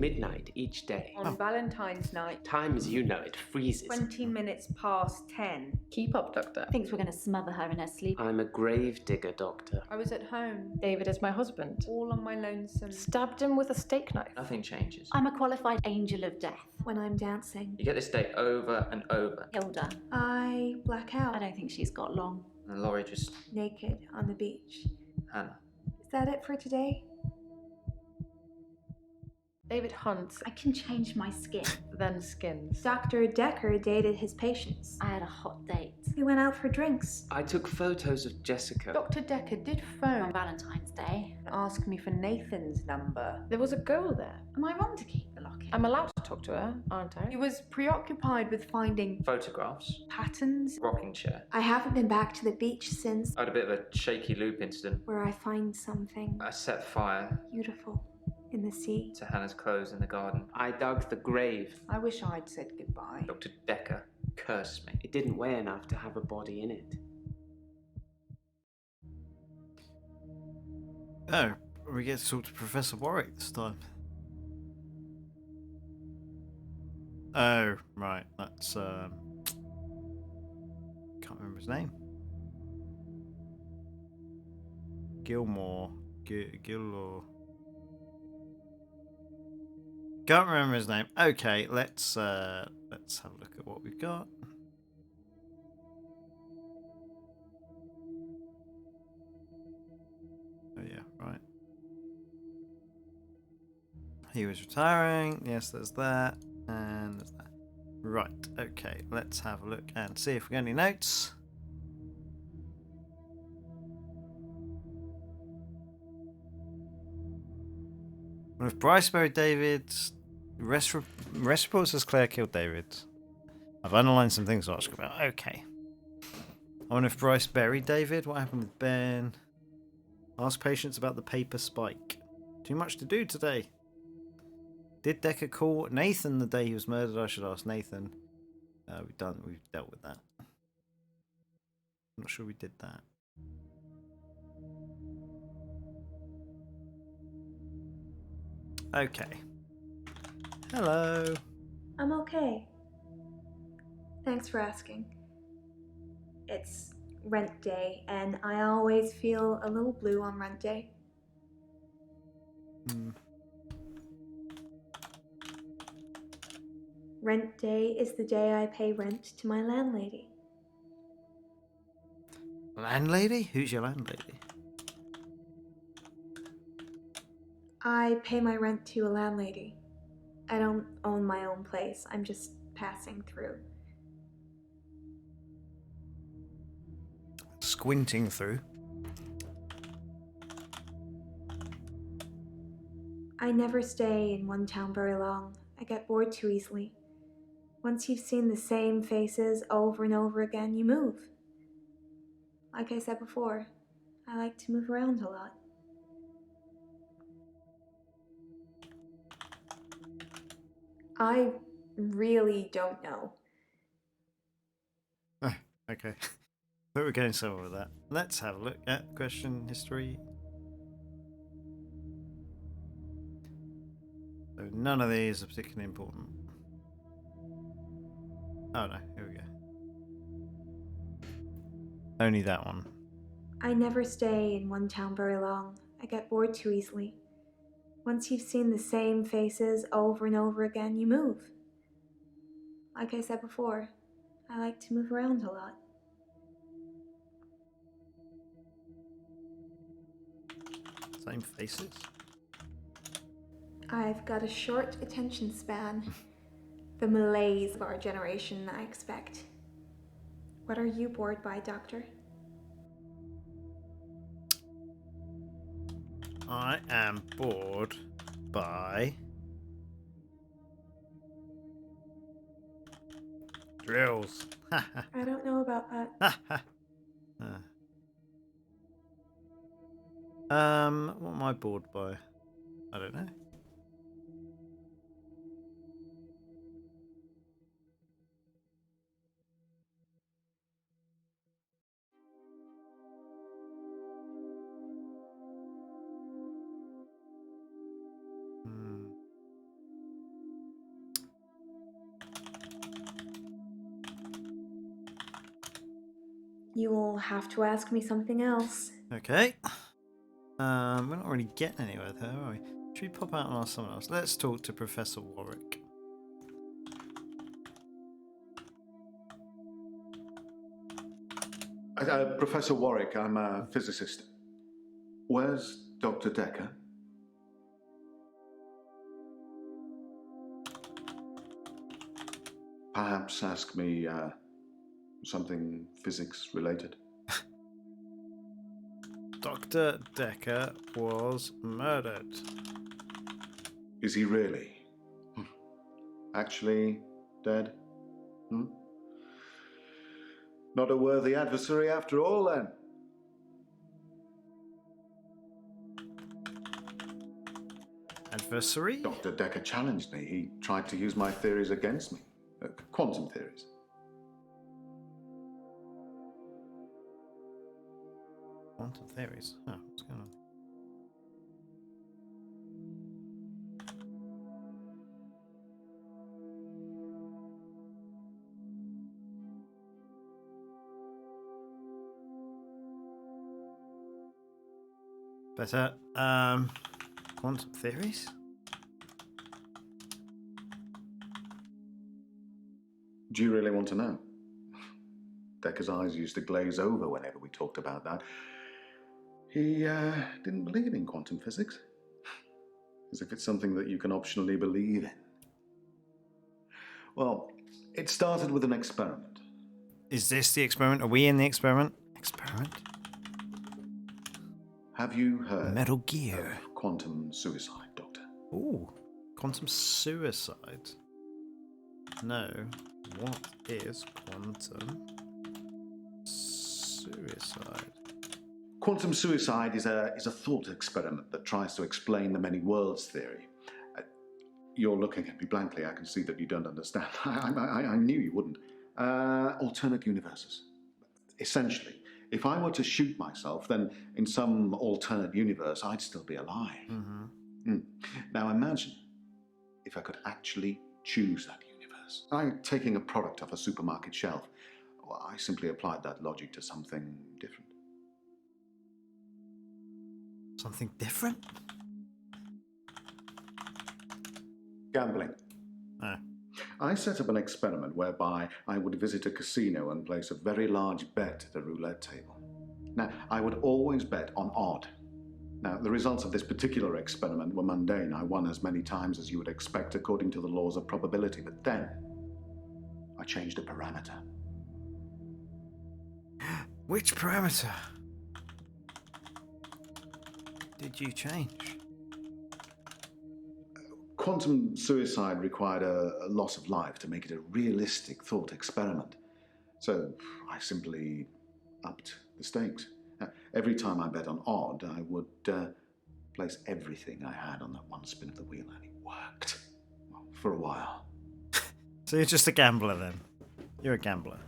midnight each day. On Valentine's night, Time as you know it freezes. 20 minutes past 10. Keep up, Doctor. Thinks we're going to smother her in her sleep. I'm a grave digger, Doctor. I was at home, David is my husband. all on my lonesome. Stabbed him with a steak knife. Nothing changes. I'm a qualified angel of death. When I'm dancing, You get this day over and over. Hilda. I black out. I don't think she's got long. And Laurie just... Naked on the beach. Hannah. Is that it for today? David hunts, I can change my skin. then skins. Dr. Dekker dated his patients. I had a hot date. We went out for drinks. I took photos of Jessica. Dr. Dekker did On phone Valentine's Day. and ask me for Nathan's number. There was a girl there. Am I wrong to keep the locket? I'm allowed to talk to her, aren't I? He was preoccupied with finding Photographs. patterns. Rocking chair. I haven't been back to the beach since I had a bit of a shaky loop incident. where I find something I set fire beautiful in the sea. to Hannah's clothes in the garden. I dug the grave. I wish I'd said goodbye. Dr. Dekker cursed me. It didn't weigh enough to have a body in it. Oh, we get to talk to Professor Warwick this time. Oh, right. That's can't remember his name. Gilmore. Gilmore. Can't remember his name. Okay, let's have a look at what we've got. Oh yeah, right. He was retiring. Yes, there's that. And there's that. Right, okay, let's have a look and see if we got any notes. Well, if Bryce buried David, rest reports says Claire killed David. I've underlined some things to ask about. Okay. I wonder if Bryce buried David. What happened with Ben? Ask patients about the paper spike. Too much to do today. Did Dekker call Nathan the day he was murdered? I should ask Nathan. We've dealt with that. I'm not sure we did that. Okay. Hello. I'm okay. Thanks for asking. It's rent day, and I always feel a little blue on rent day. Rent day is the day I pay rent to my landlady. Landlady? Who's your landlady? I pay my rent to a landlady. I don't own my own place. I'm just passing through. Squinting through. I never stay in one town very long. I get bored too easily. Once you've seen the same faces over and over again, you move. Like I said before, I like to move around a lot. I really don't know. Oh, okay. But we're going somewhere with that. Let's have a look at question history. So none of these are particularly important. Oh no, here we go. Only that one. I never stay in one town very long. I get bored too easily. Once you've seen the same faces over and over again, you move. Like I said before, I like to move around a lot. Same faces. I've got a short attention span. The malaise of our generation, I expect. What are you bored by, Doctor? I am bored by drills. I don't know about that. What am I bored by? I don't know. You'll have to ask me something else. Okay. We're not really getting anywhere there, are we? Should we pop out and ask someone else? Let's talk to Professor Warwick. Professor Warwick, I'm a physicist. Where's Dr. Dekker? Perhaps ask me something physics related. Dr. Dekker was murdered. Is he really? Actually dead? Hmm? Not a worthy adversary after all, then. Adversary? Dr. Dekker challenged me. He tried to use my theories against me. Quantum theories. Quantum theories? Oh, what's going on? Better. Quantum theories? Do you really want to know? Dekker's eyes used to glaze over whenever we talked about that. He didn't believe in quantum physics. As if it's something that you can optionally believe in. Well, it started with an experiment. Is this the experiment? Are we in the experiment? Experiment? Have you heard Metal Gear. of quantum suicide, Doctor? Ooh, quantum suicide. No. What is quantum suicide? Quantum suicide is a thought experiment that tries to explain the many worlds theory. You're looking at me blankly. I can see that you don't understand. I knew you wouldn't. Alternate universes. Essentially, if I were to shoot myself, then in some alternate universe, I'd still be alive. Mm-hmm. Now imagine if I could actually choose that universe. I'm taking a product off a supermarket shelf. Well, I simply applied that logic to something different. Something different? Gambling. Oh. I set up an experiment whereby I would visit a casino and place a very large bet at a roulette table. Now, I would always bet on odd. Now, the results of this particular experiment were mundane. I won as many times as you would expect according to the laws of probability. But then, I changed a parameter. Which parameter did you change? Quantum suicide required a loss of life to make it a realistic thought experiment. So I simply upped the stakes. Every time I bet on odd, I would place everything I had on that one spin of the wheel, and it worked. Well, for a while. So you're just a gambler then? You're a gambler.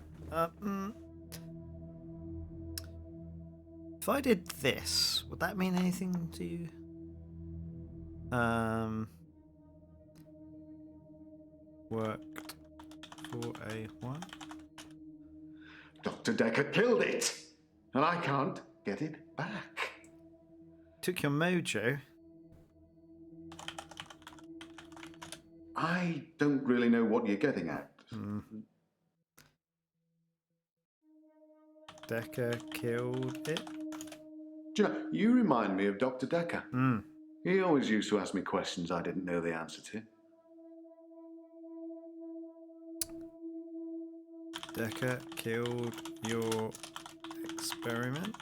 If I did this, would that mean anything to you? Worked for a what? Dr. Dekker killed it, and I can't get it back. Took your mojo. I don't really know what you're getting at. Dekker killed it. Do you know, you remind me of Dr. Dekker. Hmm. He always used to ask me questions I didn't know the answer to. Dekker killed your experiment.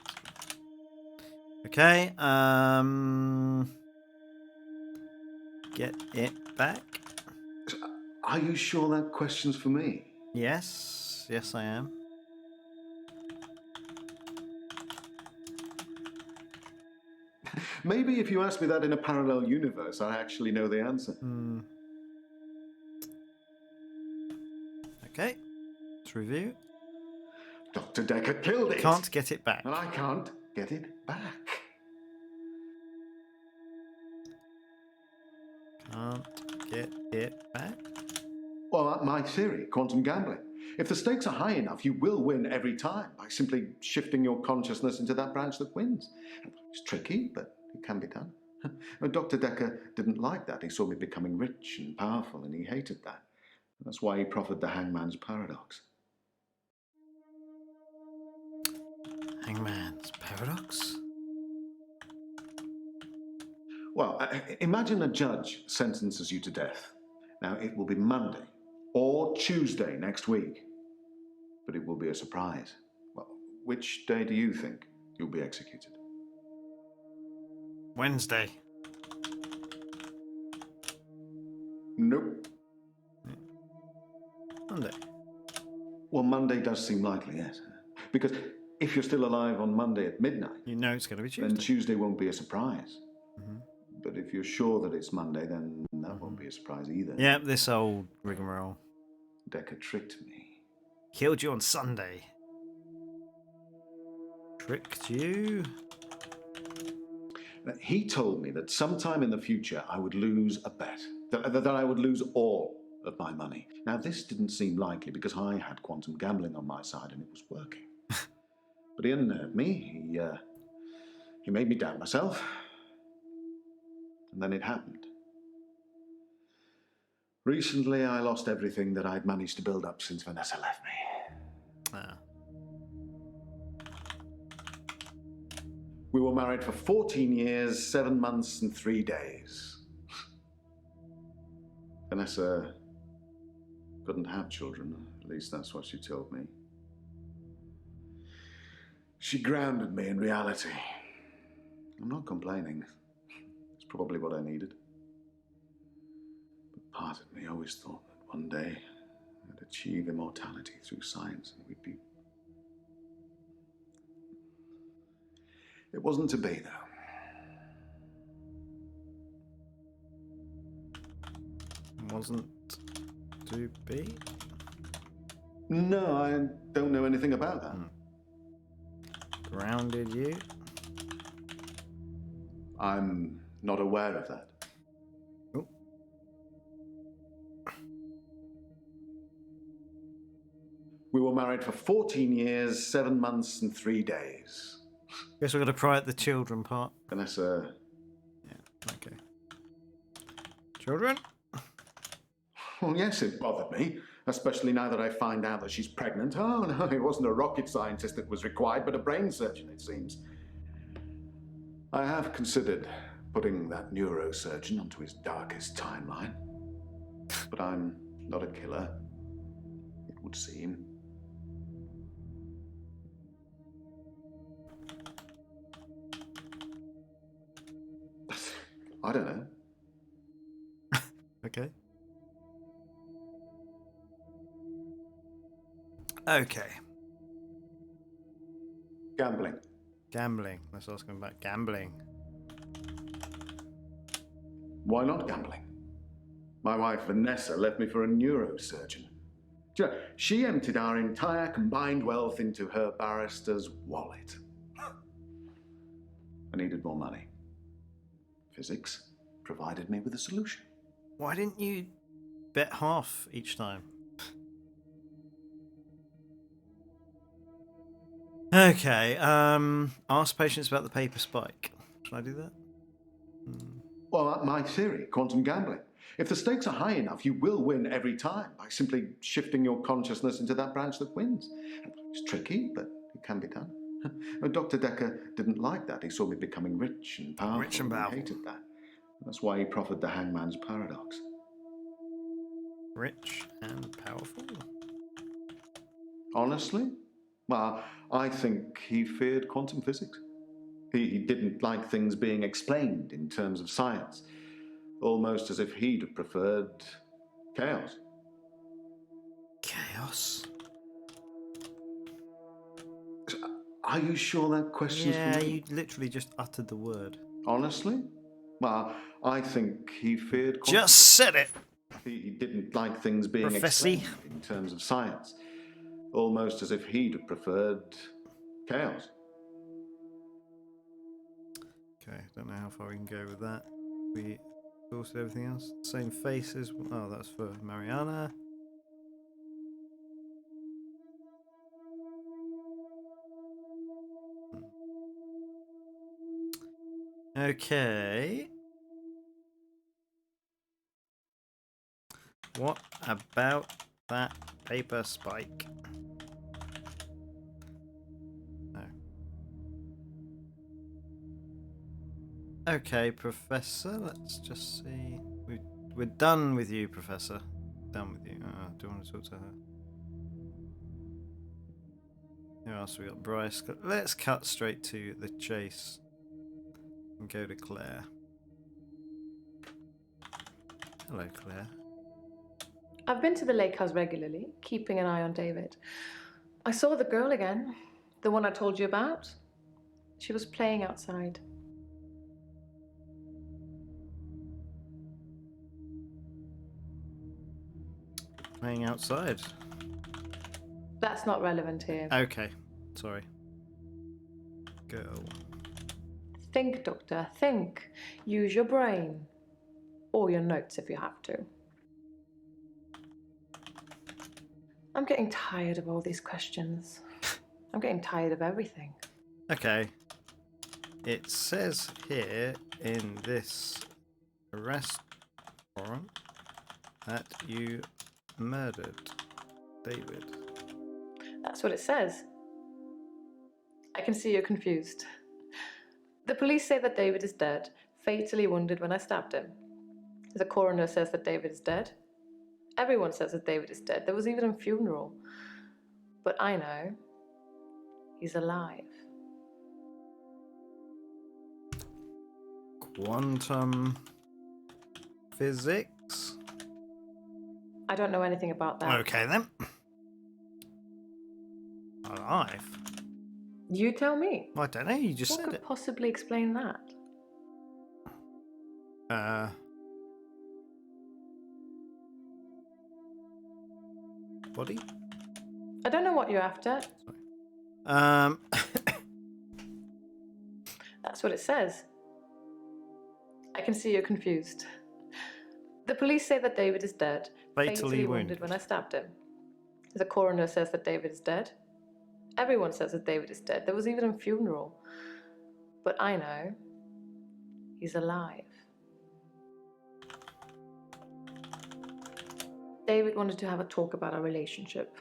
Okay, get it back. Are you sure that question's for me? Yes, yes I am. Maybe if you ask me that in a parallel universe, I actually know the answer. Okay, let's review. Dr. Dekker killed it. Can't get it back. And I can't get it back. Can't get it back. Well, my theory, quantum gambling. If the stakes are high enough, you will win every time by simply shifting your consciousness into that branch that wins. It's tricky, but it can be done. Dr. Dekker didn't like that. He saw me becoming rich and powerful, and he hated that. That's why he proffered the hangman's paradox. Hangman's paradox? Well, imagine a judge sentences you to death. Now, it will be Monday or Tuesday next week, but it will be a surprise. Well, which day do you think you'll be executed? Wednesday. Nope. Monday. Well, Monday does seem likely, yes. Because if you're still alive on Monday at midnight, You know it's going to be Tuesday. then Tuesday won't be a surprise. Mhm. But if you're sure that it's Monday, then that won't be a surprise either. Yep, this old rigmarole. Dekker tricked me. Killed you on Sunday. Tricked you? He told me that sometime in the future I would lose a bet, that I would lose all of my money. Now, this didn't seem likely because I had quantum gambling on my side and it was working. But he unnerved me. He made me doubt myself. And then it happened. Recently, I lost everything that I'd managed to build up since Vanessa left me. Ah. We were married for 14 years, 7 months, and 3 days. Vanessa couldn't have children, at least that's what she told me. She grounded me in reality. I'm not complaining. It's probably what I needed. But part of me always thought that one day I'd achieve immortality through science and we'd be... It wasn't to be, though. Wasn't to be? No, I don't know anything about that. Grounded you? I'm not aware of that. Oh. We were married for 14 years, 7 months, and 3 days. Guess we're going to pry at the children part. Vanessa... Yeah, okay. Children? Well, yes, it bothered me, especially now that I find out that she's pregnant. Oh, no, it wasn't a rocket scientist that was required, but a brain surgeon, it seems. I have considered putting that neurosurgeon onto his darkest timeline. But I'm not a killer, it would seem. I don't know. Okay. Okay. Gambling. Gambling. Let's ask him about gambling. Why not gambling? My wife Vanessa left me for a neurosurgeon. Do you know, she emptied our entire combined wealth into her barrister's wallet. I needed more money. Physics provided me with a solution. Why didn't you bet half each time? Okay, ask patients about the paper spike. Should I do that? Well, my theory, quantum gambling. If the stakes are high enough, you will win every time by simply shifting your consciousness into that branch that wins. It's tricky, but it can be done. Dr. Dekker didn't like that. He saw me becoming rich and powerful. Rich and powerful. He hated that. That's why he proffered the hangman's paradox. Rich and powerful? Honestly? Well, I think he feared quantum physics. He didn't like things being explained in terms of science, almost as if he'd have preferred chaos. Chaos? Are you sure that question's Yeah, for me? you literally just uttered the word. Honestly? Well, I think he feared quantum Just said it! He didn't like things being Professy. explained in terms of science, almost as if he'd have preferred chaos. Okay, don't know how far we can go with that. We exhausted everything else. Same faces. Oh, that's for Mariana. Okay. What about that paper spike? No. Okay, Professor. Let's just see. We're done with you, Professor. Done with you. Do you want to talk to her? Who else we got? Bryce. Let's cut straight to the chase and go to Claire. Hello, Claire. I've been to the lake house regularly, keeping an eye on David. I saw the girl again, the one I told you about. She was playing outside. Playing outside. That's not relevant here. Okay. Sorry. Girl. Think, Doctor, think. Use your brain. Or your notes if you have to. I'm getting tired of all these questions. I'm getting tired of everything. Okay. It says here in this arrest warrant that you murdered David. That's what it says. I can see you're confused. The police say that David is dead, fatally wounded when I stabbed him. The coroner says that David is dead. Everyone says that David is dead. There was even a funeral. But I know he's alive. Quantum physics? I don't know anything about that. Okay then. Alive? You tell me. I don't know, you just What said could it. possibly explain that? Body? I don't know what you're after. Um, That's what it says. I can see you're confused. The police say that David is dead, Fatally wounded when I stabbed him. The coroner says that David is dead. Everyone says that David is dead. There was even a funeral. But I know he's alive. David wanted to have a talk about our relationship.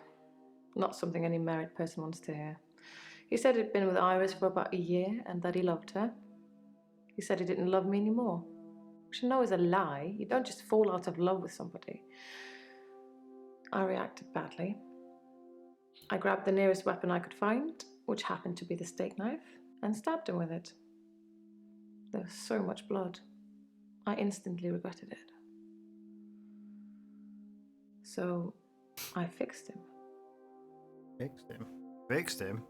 Not something any married person wants to hear. He said he'd been with Iris for about a year and that he loved her. He said he didn't love me anymore. Which I know is a lie. You don't just fall out of love with somebody. I reacted badly. I grabbed the nearest weapon I could find, which happened to be the steak knife, and stabbed him with it. There was so much blood. I instantly regretted it. So I fixed him. fixed him. Fixed him?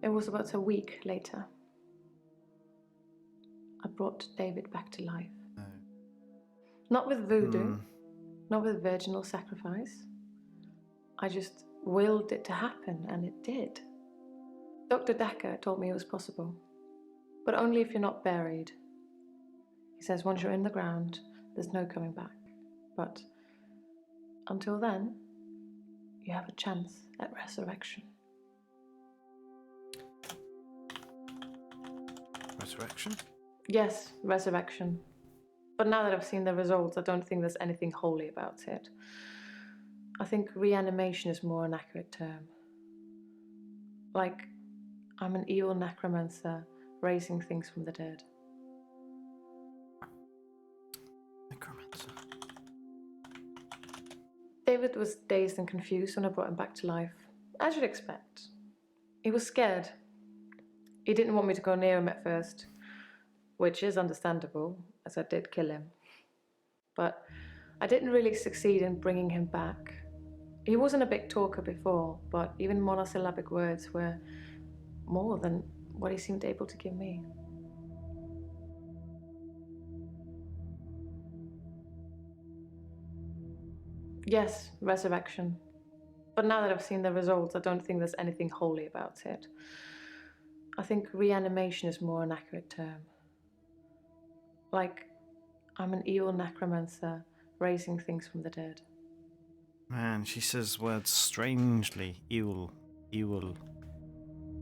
It was about a week later. I brought David back to life. No. Not with voodoo, not with virginal sacrifice. I just willed it to happen, and it did. Dr. Dekker told me it was possible, but only if you're not buried. He says once you're in the ground, there's no coming back. But until then, you have a chance at resurrection. Resurrection? Yes, resurrection. But now that I've seen the results, I don't think there's anything holy about it. I think reanimation is more an accurate term. Like, I'm an evil necromancer raising things from the dead. Necromancer. David was dazed and confused when I brought him back to life, as you'd expect. He was scared. He didn't want me to go near him at first, which is understandable, as I did kill him. But I didn't really succeed in bringing him back. He wasn't a big talker before, but even monosyllabic words were more than what he seemed able to give me. Yes, resurrection. But now that I've seen the results, I don't think there's anything holy about it. I think reanimation is more an accurate term. Like, I'm an evil necromancer raising things from the dead. Man, she says words strangely. Evil. Evil.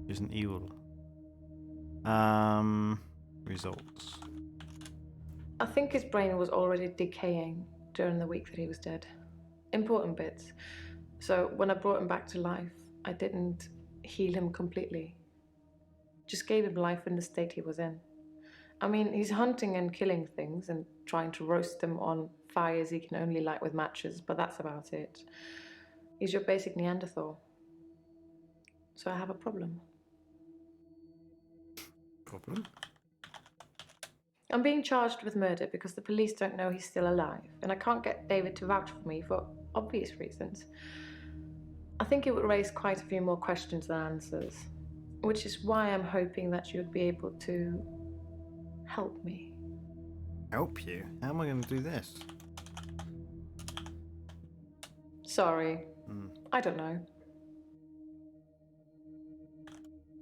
Isn't evil. Results. I think his brain was already decaying during the week that he was dead. Important bits. So when I brought him back to life, I didn't heal him completely. Just gave him life in the state he was in. I mean, he's hunting and killing things and trying to roast them on fires he can only light with matches, but that's about it. He's your basic Neanderthal. So I have a problem. Problem? I'm being charged with murder because the police don't know he's still alive, and I can't get David to vouch for me for obvious reasons. I think it would raise quite a few more questions than answers, which is why I'm hoping that you'd be able to help me. Help you? How am I going to do this? Sorry, I don't know.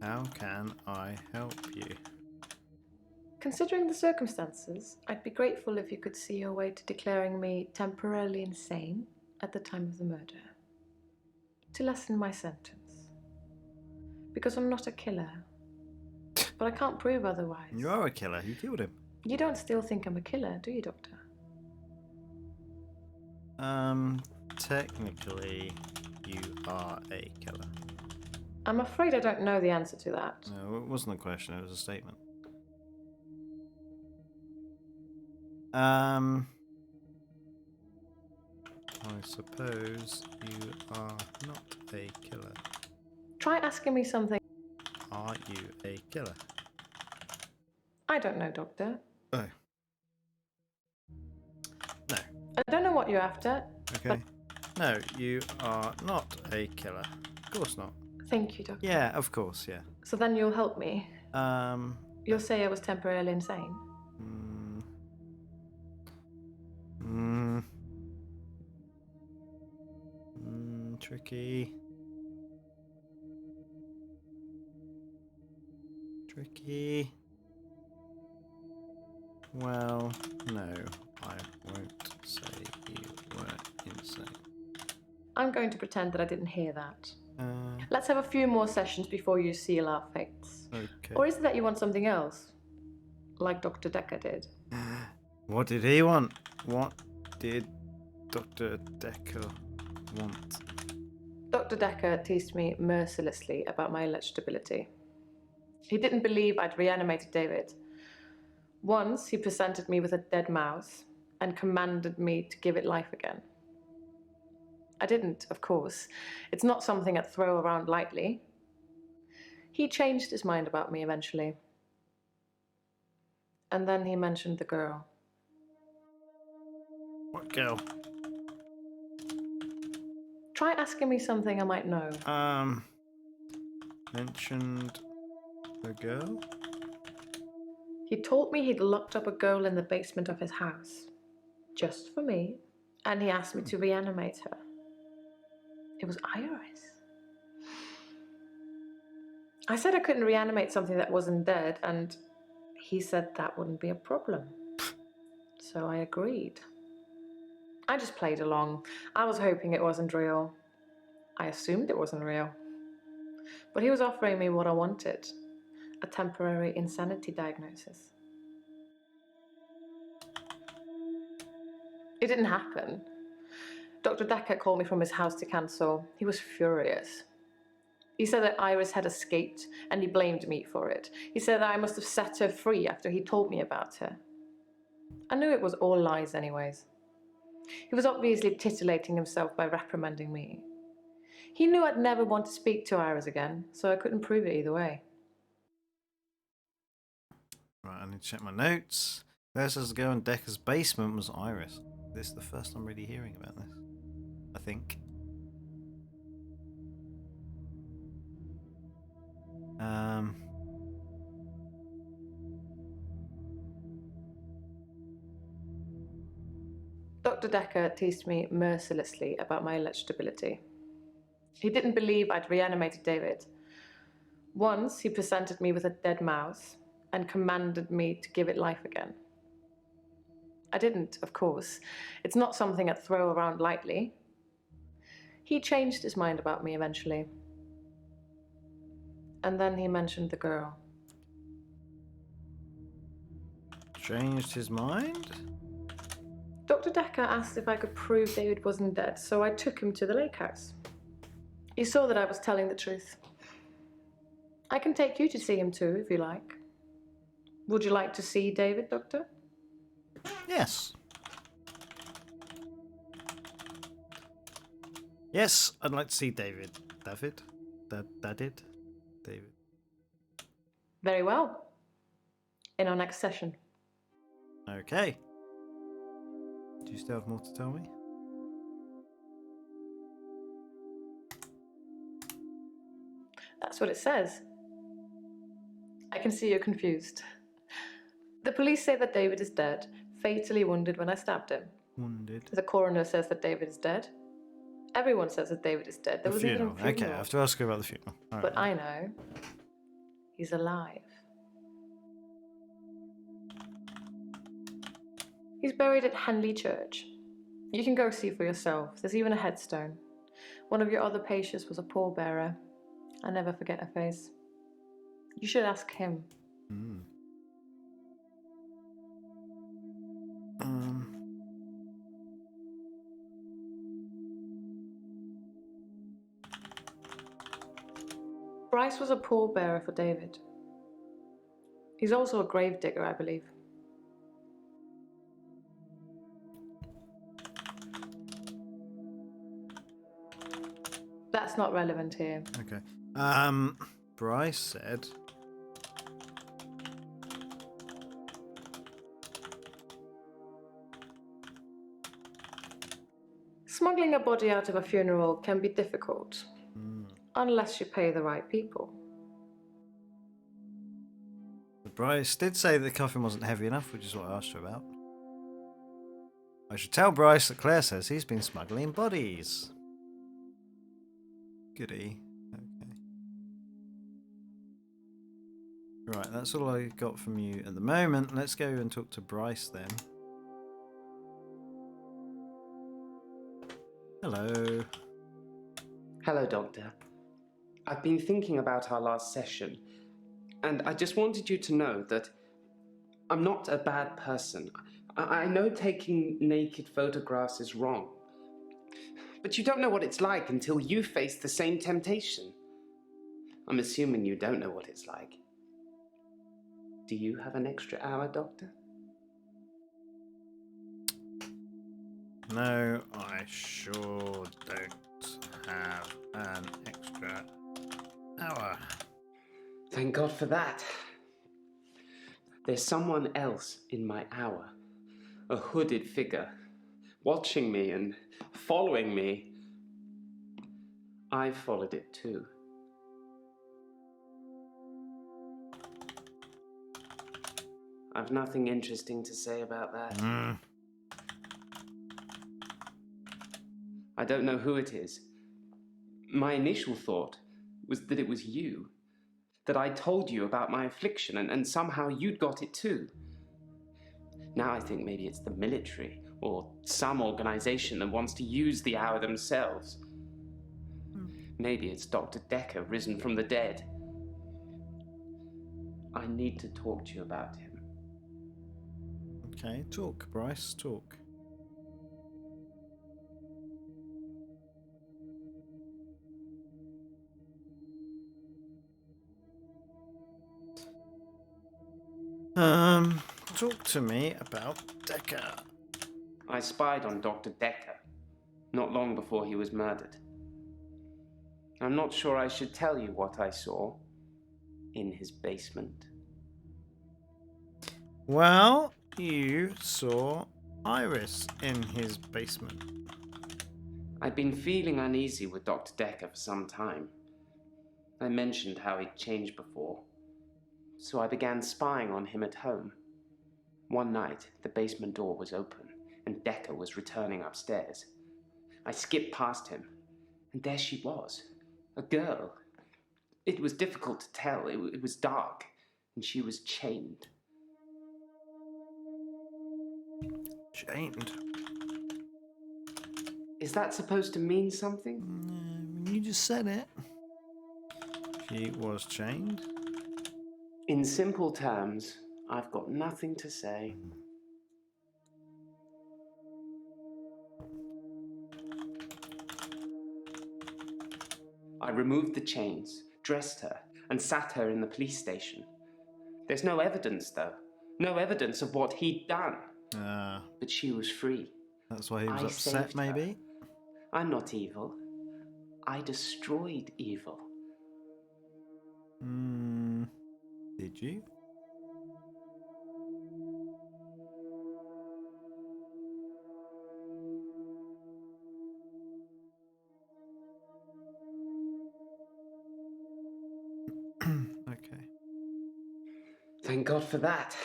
How can I help you? Considering the circumstances, I'd be grateful if you could see your way to declaring me temporarily insane at the time of the murder. To lessen my sentence. Because I'm not a killer. But I can't prove otherwise. You are a killer. You killed him. You don't still think I'm a killer, do you, Doctor? Technically, you are a killer. I'm afraid I don't know the answer to that. No, it wasn't a question, it was a statement. I suppose you are not a killer. Try asking me something. Are you a killer? I don't know, Doctor. Oh. No. I don't know what you're after. Okay. No, you are not a killer. Of course not. Thank you, Doctor. Yeah, of course, yeah. So then you'll help me. You'll say I was temporarily insane. Tricky. Tricky. Well, no, I won't say you were insane. I'm going to pretend that I didn't hear that. Uh, Let's have a few more sessions before you seal our fates. okay. Or is it that you want something else? Like Dr. Dekker did? What did he want? What did Dr. Dekker want? Dr. Dekker teased me mercilessly about my alleged ability. He didn't believe I'd reanimated David. Once, he presented me with a dead mouse and commanded me to give it life again. I didn't, of course. It's not something I'd throw around lightly. He changed his mind about me eventually. And then he mentioned the girl. What girl? Try asking me something I might know. Mentioned the girl? He told me he'd locked up a girl in the basement of his house. Just for me. And he asked me to reanimate her. It was Iris. I said I couldn't reanimate something that wasn't dead, and he said that wouldn't be a problem. So I agreed. I just played along. I was hoping it wasn't real. I assumed it wasn't real. But he was offering me what I wanted, a temporary insanity diagnosis. It didn't happen. Dr. Dekker called me from his house to cancel. He was furious. He said that Iris had escaped, and he blamed me for it. He said that I must have set her free after he told me about her. I knew it was all lies anyways. He was obviously titillating himself by reprimanding me. He knew I'd never want to speak to Iris again, so I couldn't prove it either way. Right, I need to check my notes. First as to go in Dekker's basement was Iris. This is the first I'm really hearing about this. I think. Dr. Dekker teased me mercilessly about my alleged ability. He didn't believe I'd reanimated David. Once, he presented me with a dead mouse and commanded me to give it life again. I didn't, of course. It's not something I'd throw around lightly. He changed his mind about me eventually. And then he mentioned the girl. changed his mind? Dr. Dekker asked if I could prove David wasn't dead, so I took him to the lake house. He saw that I was telling the truth. I can take you to see him too, if you like. Would you like to see David, Doctor? Yes. Yes, I'd like to see David. David? David. Very well. In our next session. Okay. Do you still have more to tell me? That's what it says. I can see you're confused. The police say that David is dead, fatally wounded when I stabbed him. Wounded. The coroner says that David is dead. Everyone says that David is dead. There The was even funeral. a funeral. Okay, I have to ask you about the funeral. All But right. I know he's alive. He's buried at Henley Church. You can go see for yourself. There's even a headstone. One of your other patients was a pallbearer. I never forget her face. You should ask him. Hmm. Bryce was a pallbearer for David. He's also a grave digger, I believe. That's not relevant here. Okay. Bryce said. Smuggling a body out of a funeral can be difficult, unless you pay the right people. Bryce did say the coffin wasn't heavy enough, which is what I asked her about. I should tell Bryce that Claire says he's been smuggling bodies. Goody. Okay. Right, that's all I got from you at the moment. Let's go and talk to Bryce then. Hello. Hello, Doctor. I've been thinking about our last session, and I just wanted you to know that I'm not a bad person. I know taking naked photographs is wrong, but you don't know what it's like until you face the same temptation. I'm assuming you don't know what it's like. Do you have an extra hour, Doctor? No, I sure don't have an extra hour. Thank God for that. There's someone else in my hour. A hooded figure, watching me and following me. I followed it too. I've nothing interesting to say about that. I don't know who it is. My initial thought was that it was you. That I told you about my affliction and somehow you'd got it too. Now I think maybe it's the military or some organization that wants to use the hour themselves. Maybe it's Dr. Dekker risen from the dead. I need to talk to you about him. Okay, talk, Bryce, talk. Talk to me about Dekker. I spied on Dr. Dekker not long before he was murdered. I'm not sure I should tell you what I saw in his basement. Well, you saw Iris in his basement. I'd been feeling uneasy with Dr. Dekker for some time. I mentioned how he'd changed before, so I began spying on him at home. One night, the basement door was open, and Dekker was returning upstairs. I skipped past him, and there she was, a girl. It was difficult to tell. It was dark, and she was chained. Chained? Is that supposed to mean something? You just said it. She was chained? In simple terms, I've got nothing to say. I removed the chains, dressed her, and sat her in the police station. There's no evidence, though. No evidence of what he'd done. But she was free. That's why he was I upset, saved her. maybe? I'm not evil. I destroyed evil. Did you? Okay. Thank God for that.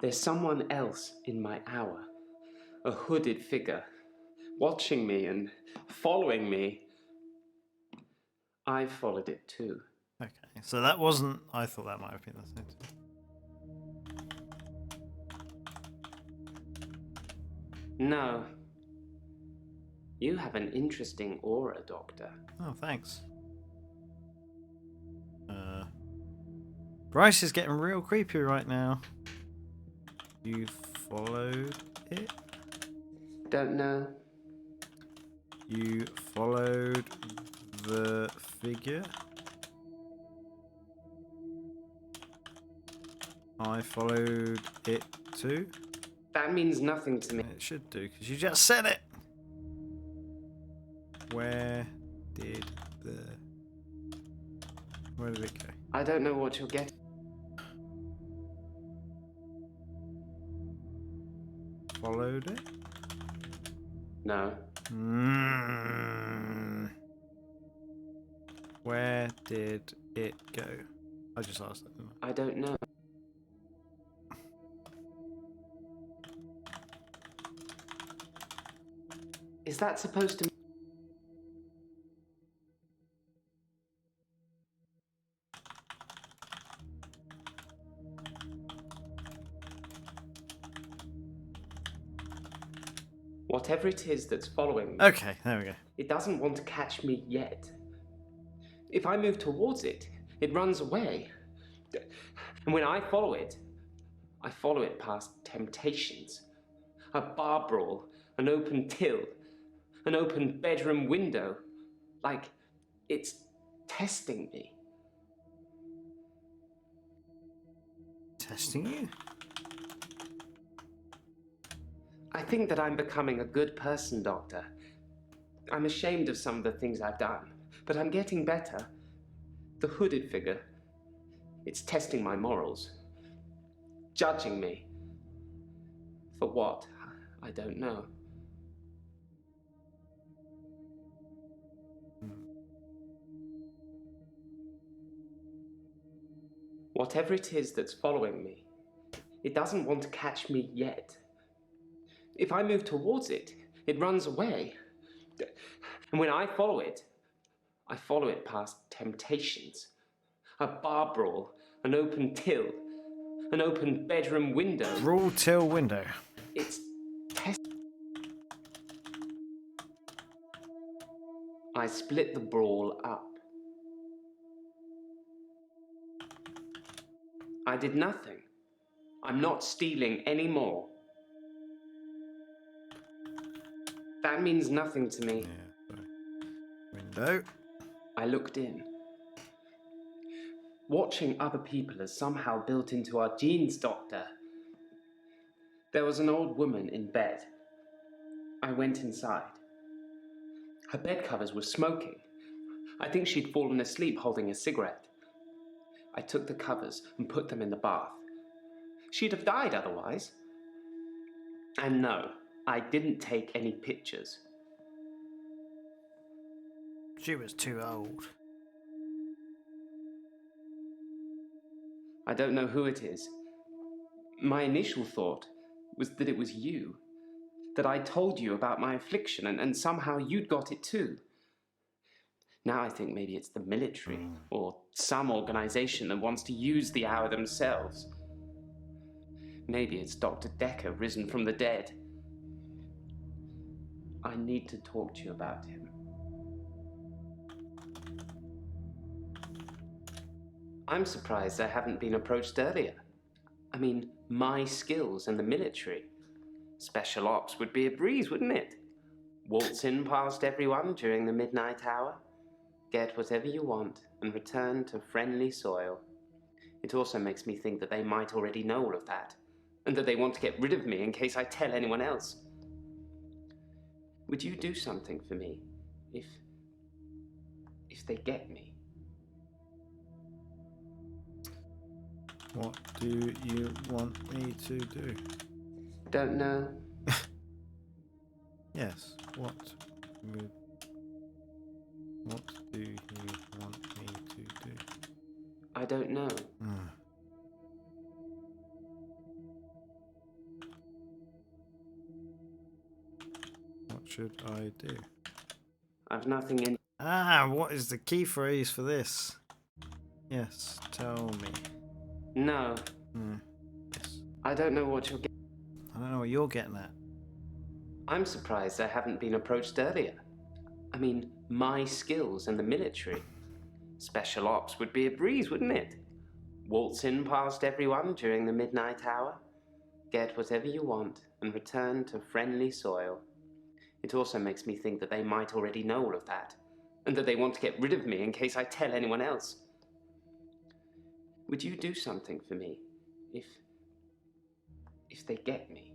There's someone else in my hour. A hooded figure. Watching me and following me. I followed it too. Okay. So that wasn't... I thought that might have been the thing. No. You have an interesting aura, Doctor. Oh, thanks. Bryce is getting real creepy right now. You followed it? Don't know. You followed the figure? I followed it too? That means nothing to me. It should do, because you just said it! Where did it go? I don't know what you'll get. Followed it? No. Where did it go? I just asked that, didn't I don't know. Is that supposed to... Whatever it is that's following me, Okay, there we go. it doesn't want to catch me yet. If I move towards it, it runs away. And when I follow it past temptations. A bar brawl, an open till, an open bedroom window. Like it's testing me. Testing you? I think that I'm becoming a good person, Doctor. I'm ashamed of some of the things I've done, but I'm getting better. The hooded figure, it's testing my morals. Judging me. For what? I don't know. Whatever it is that's following me, it doesn't want to catch me yet. If I move towards it, it runs away. And when I follow it past temptations. A bar brawl, an open till, an open bedroom window. Brawl till window. It's test. I split the brawl up. I did nothing. I'm not stealing anymore. That means nothing to me. Yeah, sorry. Window. I looked in. Watching other people is somehow built into our genes, Doctor. There was an old woman in bed. I went inside. Her bed covers were smoking. I think she'd fallen asleep holding a cigarette. I took the covers and put them in the bath. She'd have died otherwise. And no, I didn't take any pictures. She was too old. I don't know who it is. My initial thought was that it was you. That I told you about my affliction and somehow you'd got it too. Now I think maybe it's the military or some organization that wants to use the hour themselves. Maybe it's Dr. Dekker risen from the dead. I need to talk to you about him. I'm surprised I haven't been approached earlier. I mean, my skills in the military. Special ops would be a breeze, wouldn't it? Waltz in past everyone during the midnight hour, get whatever you want, and return to friendly soil. It also makes me think that they might already know all of that, and that they want to get rid of me in case I tell anyone else. Would you do something for me if they get me? What do you want me to do? Don't know. Yes. What do you want me to do? I don't know. What should I do? I've nothing in. What is the key phrase for this? Yes, tell me. No. Yes. I don't know what you're getting. I don't know what you're getting at. I'm surprised I haven't been approached earlier. I mean, my skills in the military. Special ops would be a breeze, wouldn't it? Waltz in past everyone during the midnight hour, get whatever you want, and return to friendly soil. It also makes me think that they might already know all of that, and that they want to get rid of me in case I tell anyone else. Would you do something for me if they get me?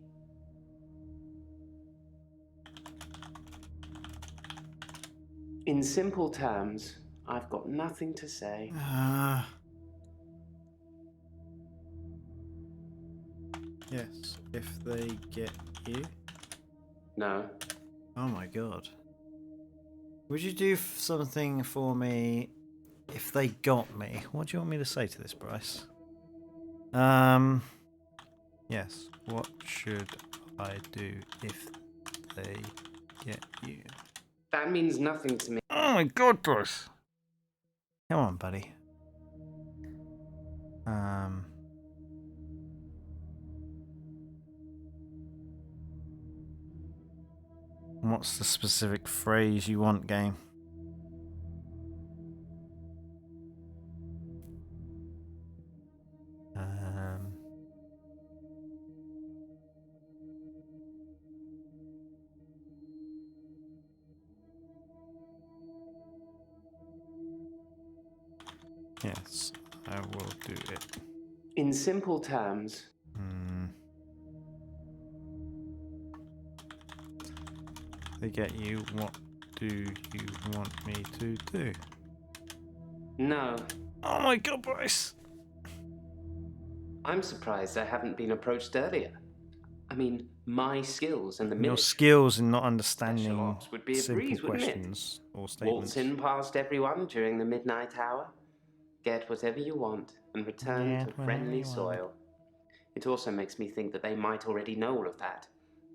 In simple terms, I've got nothing to say. Yes, if they get you. No. Oh my god. Would you do something for me if they got me? What do you want me to say to this, Bryce? Yes. What should I do if they get you? That means nothing to me. Oh my god, Bryce. Come on, buddy. What's the specific phrase you want, game? Yes, I will do it. In simple terms. They get you. What do you want me to do? No. Oh my god, Bryce. I'm surprised I haven't been approached earlier. I mean, my skills in the military. Your skills in not Special understanding ops would be a simple breeze, wouldn't it? questions or statements. Waltz in past everyone during the midnight hour, get whatever you want, and return to friendly soil. It also makes me think that they might already know all of that,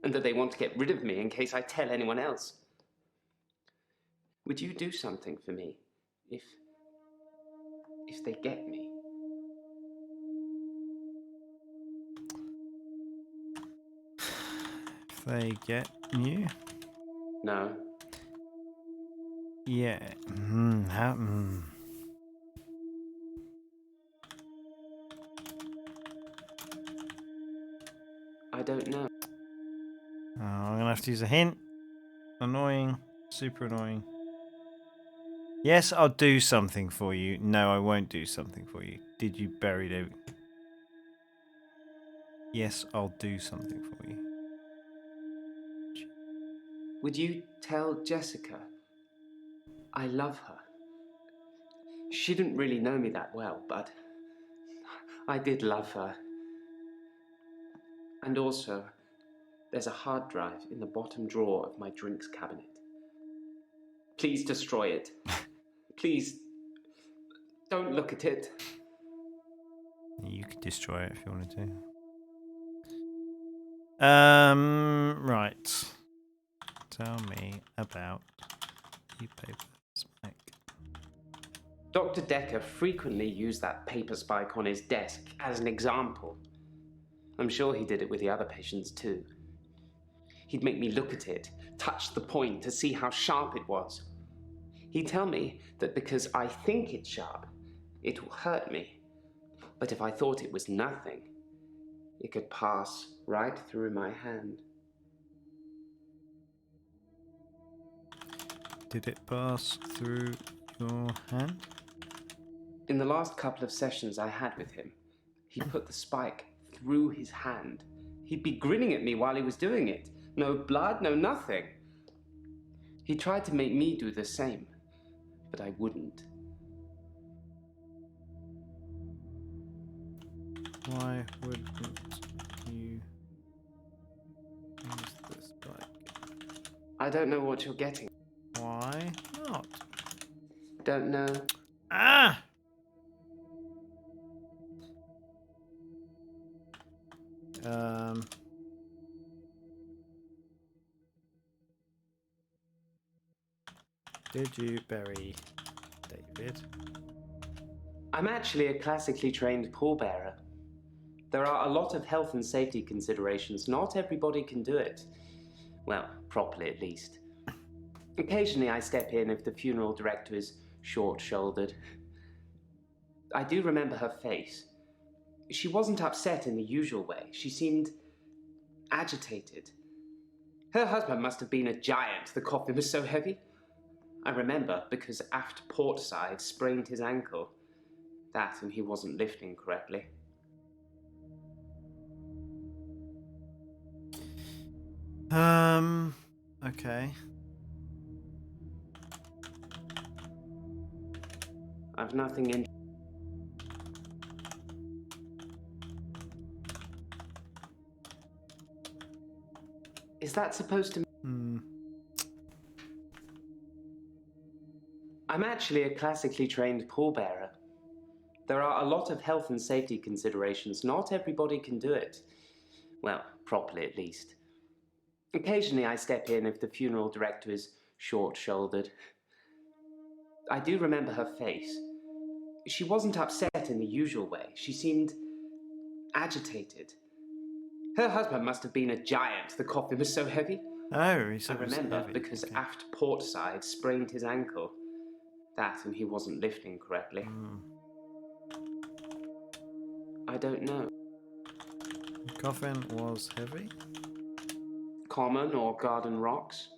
and that they want to get rid of me in case I tell anyone else. Would you do something for me if they get me? If they get you? No. Yeah. I don't know. Oh, I'm gonna have to use a hint. Annoying. Super annoying. Yes, I'll do something for you. No, I won't do something for you. Did you bury David? Yes, I'll do something for you. Would you tell Jessica I love her? She didn't really know me that well, but I did love her. And also, there's a hard drive in the bottom drawer of my drinks cabinet. Please destroy it. Please, don't look at it. You could destroy it if you wanted to. Right. Tell me about the paper spike. Dr. Dekker frequently used that paper spike on his desk as an example. I'm sure he did it with the other patients too. He'd make me look at it, touch the point to see how sharp it was. He'd tell me that because I think it's sharp, It will hurt me. But if I thought it was nothing, it could pass right through my hand. Did it pass through your hand? In the last couple of sessions I had with him, he put the spike through his hand. He'd be grinning at me while he was doing it. No blood, no nothing. He tried to make me do the same, but I wouldn't. Why wouldn't you use the spike? I don't know what you're getting. Why not? Don't know. Ah! Did you bury David? I'm actually a classically trained pallbearer. There are a lot of health and safety considerations. Not everybody can do it. Well, properly at least. Occasionally I step in if the funeral director is short-shouldered. I do remember her face. She wasn't upset in the usual way. She seemed agitated. Her husband must have been a giant. The coffin was so heavy. I remember because aft port side sprained his ankle. That and he wasn't lifting correctly. Okay. I've nothing in. Is that supposed to... I'm actually a classically trained pallbearer. There are a lot of health and safety considerations. Not everybody can do it. Well, properly at least. Occasionally I step in if the funeral director is short-shouldered. I do remember her face. She wasn't upset in the usual way. She seemed agitated. Her husband must have been a giant. The coffin was so heavy. Oh, he I said it was remember heavy. because Okay. aft port side sprained his ankle. That and he wasn't lifting correctly. I don't know. The coffin was heavy. Common or garden rocks.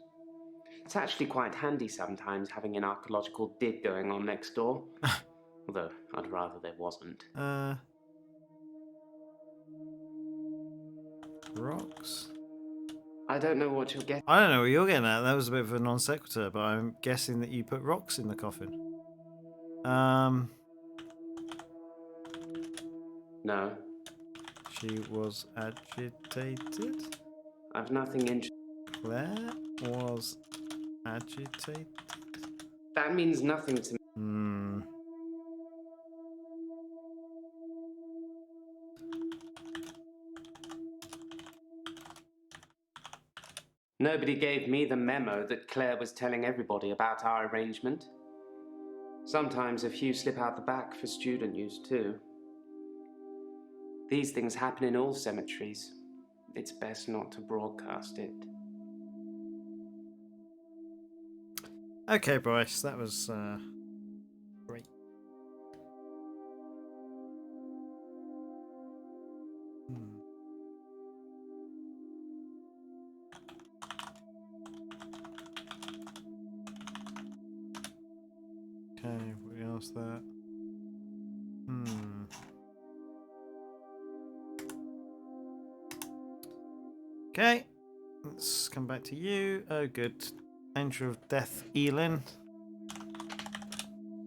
It's actually quite handy sometimes having an archaeological dig going on next door. Although I'd rather there wasn't. Rocks. I don't know what you're getting. I don't know what you're getting at. That was a bit of a non sequitur, but I'm guessing that you put rocks in the coffin. No, She was agitated. I've nothing in. Claire was agitated. That means nothing to me. Nobody gave me the memo that Claire was telling everybody about our arrangement. Sometimes a few slip out the back for student use too. These things happen in all cemeteries. It's best not to broadcast it. Okay, Bryce, that was great. Okay, what else there? Okay, let's come back to you. Oh, good. Angel of Death, Elin.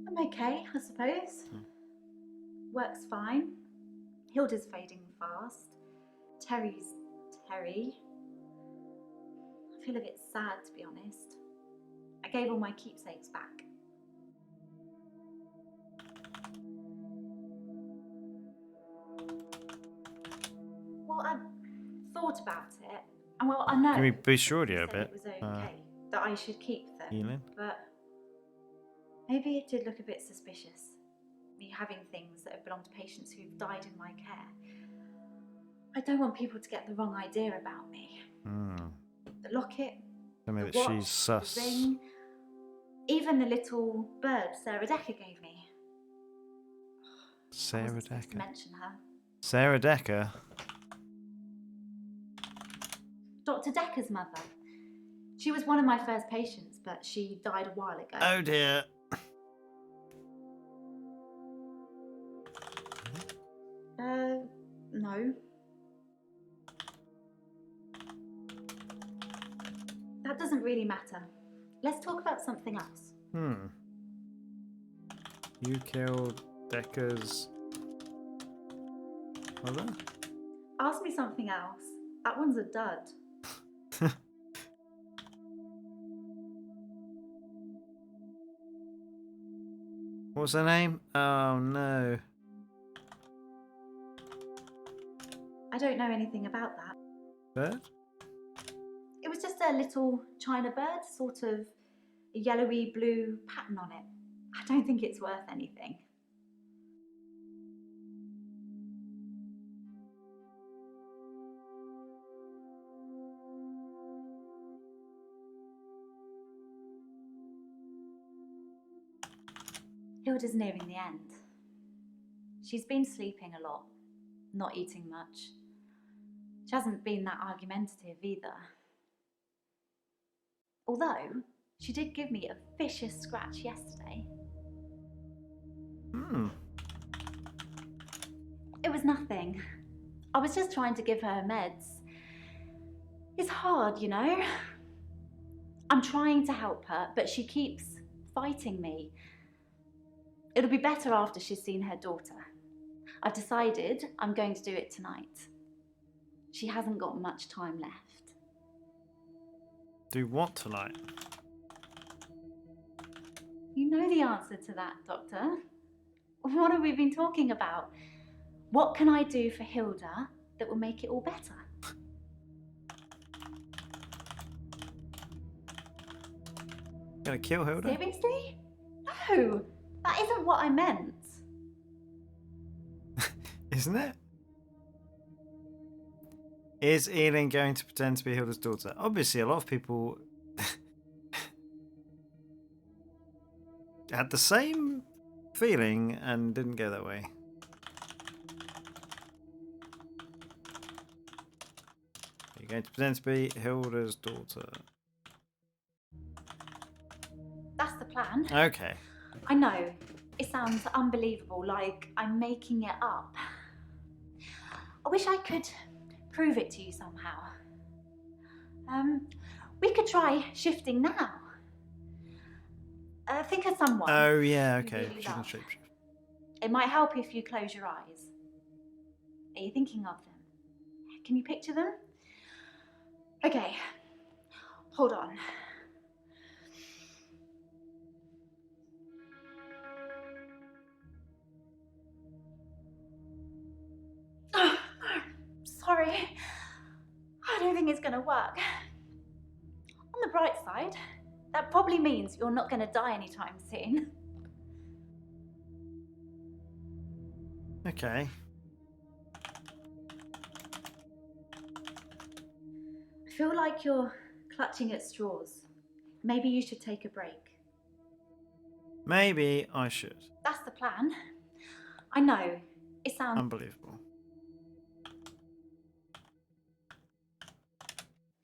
I'm okay, I suppose. Works fine. Hilda's fading fast. Terry's Terry. I feel a bit sad, to be honest. I gave all my keepsakes back. Well, I thought about it, and well, I know. Can we boost your you audio a said bit? It was okay that I should keep them, Elin? but maybe it did look a bit suspicious. Me having things that have belonged to patients who've died in my care. I don't want people to get the wrong idea about me. The locket, Tell me the that watch, she's sus. the ring, even the little bird Sarah Dekker gave me. I Sarah wasn't supposed to Dekker. mention her. Sarah Dekker? Dr. Dekker's mother. She was one of my first patients, but she died a while ago. Oh dear. No. That doesn't really matter. Let's talk about something else. You killed Dekker's mother? Ask me something else. That one's a dud. What's her name? Oh no. I don't know anything about that. Bird? It was just a little china bird, sort of a yellowy blue pattern on it. I don't think it's worth anything. Hilda's nearing the end. She's been sleeping a lot, not eating much. She hasn't been that argumentative either. Although, she did give me a vicious scratch yesterday. It was nothing. I was just trying to give her meds. It's hard, you know? I'm trying to help her, but she keeps fighting me. It'll be better after she's seen her daughter. I've decided I'm going to do it tonight. She hasn't got much time left. Do what tonight? You know the answer to that, Doctor. What have we been talking about? What can I do for Hilda that will make it all better? Gonna kill Hilda? Seriously? No, that isn't what I meant. Isn't it? Is Eileen going to pretend to be Hilda's daughter? Obviously, a lot of people had the same feeling and didn't go that way. You're going to pretend to be Hilda's daughter. That's the plan. Okay. I know, it sounds unbelievable, like I'm making it up. I wish I could prove it to you somehow. We could try shifting now. Think of someone. Oh yeah, you okay. really She can love. shapeshift. It might help if you close your eyes. Are you thinking of them? Can you picture them? Okay, hold on. Sorry, I don't think it's gonna work. On the bright side, that probably means you're not gonna die anytime soon. Okay. I feel like you're clutching at straws. Maybe you should take a break. Maybe I should. That's the plan. I know, it sounds Unbelievable.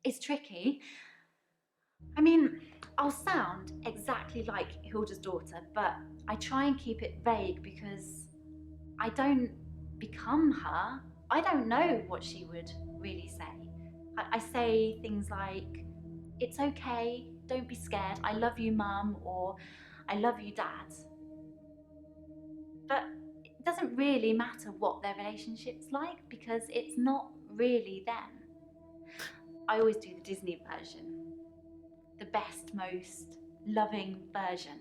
it's tricky. I mean, I'll sound exactly like Hilda's daughter, but I try and keep it vague because I don't become her. I don't know what she would really say. I say things like, it's okay, don't be scared, I love you, Mum, or I love you, Dad. But it doesn't really matter what their relationship's like because it's not really them. I always do the Disney version. The best, most loving version.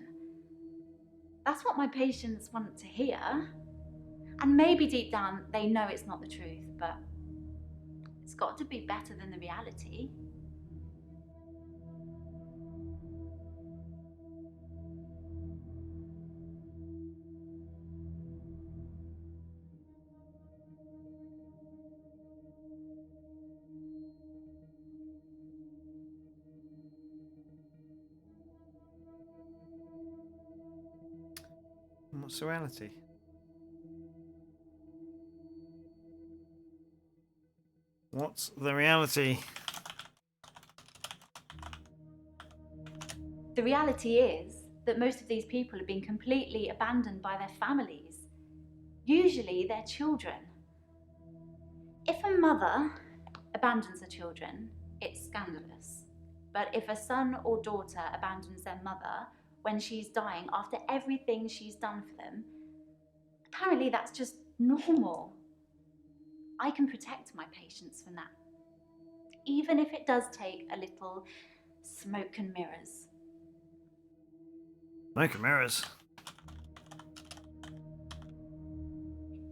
That's what my patients want to hear. And maybe deep down they know it's not the truth, but it's got to be better than the reality. What's the reality? What's the reality? The reality is that most of these people have been completely abandoned by their families, usually their children. If a mother abandons her children, it's scandalous. But if a son or daughter abandons their mother when she's dying after everything she's done for them, apparently that's just normal. I can protect my patients from that, even if it does take a little smoke and mirrors. Smoke and mirrors.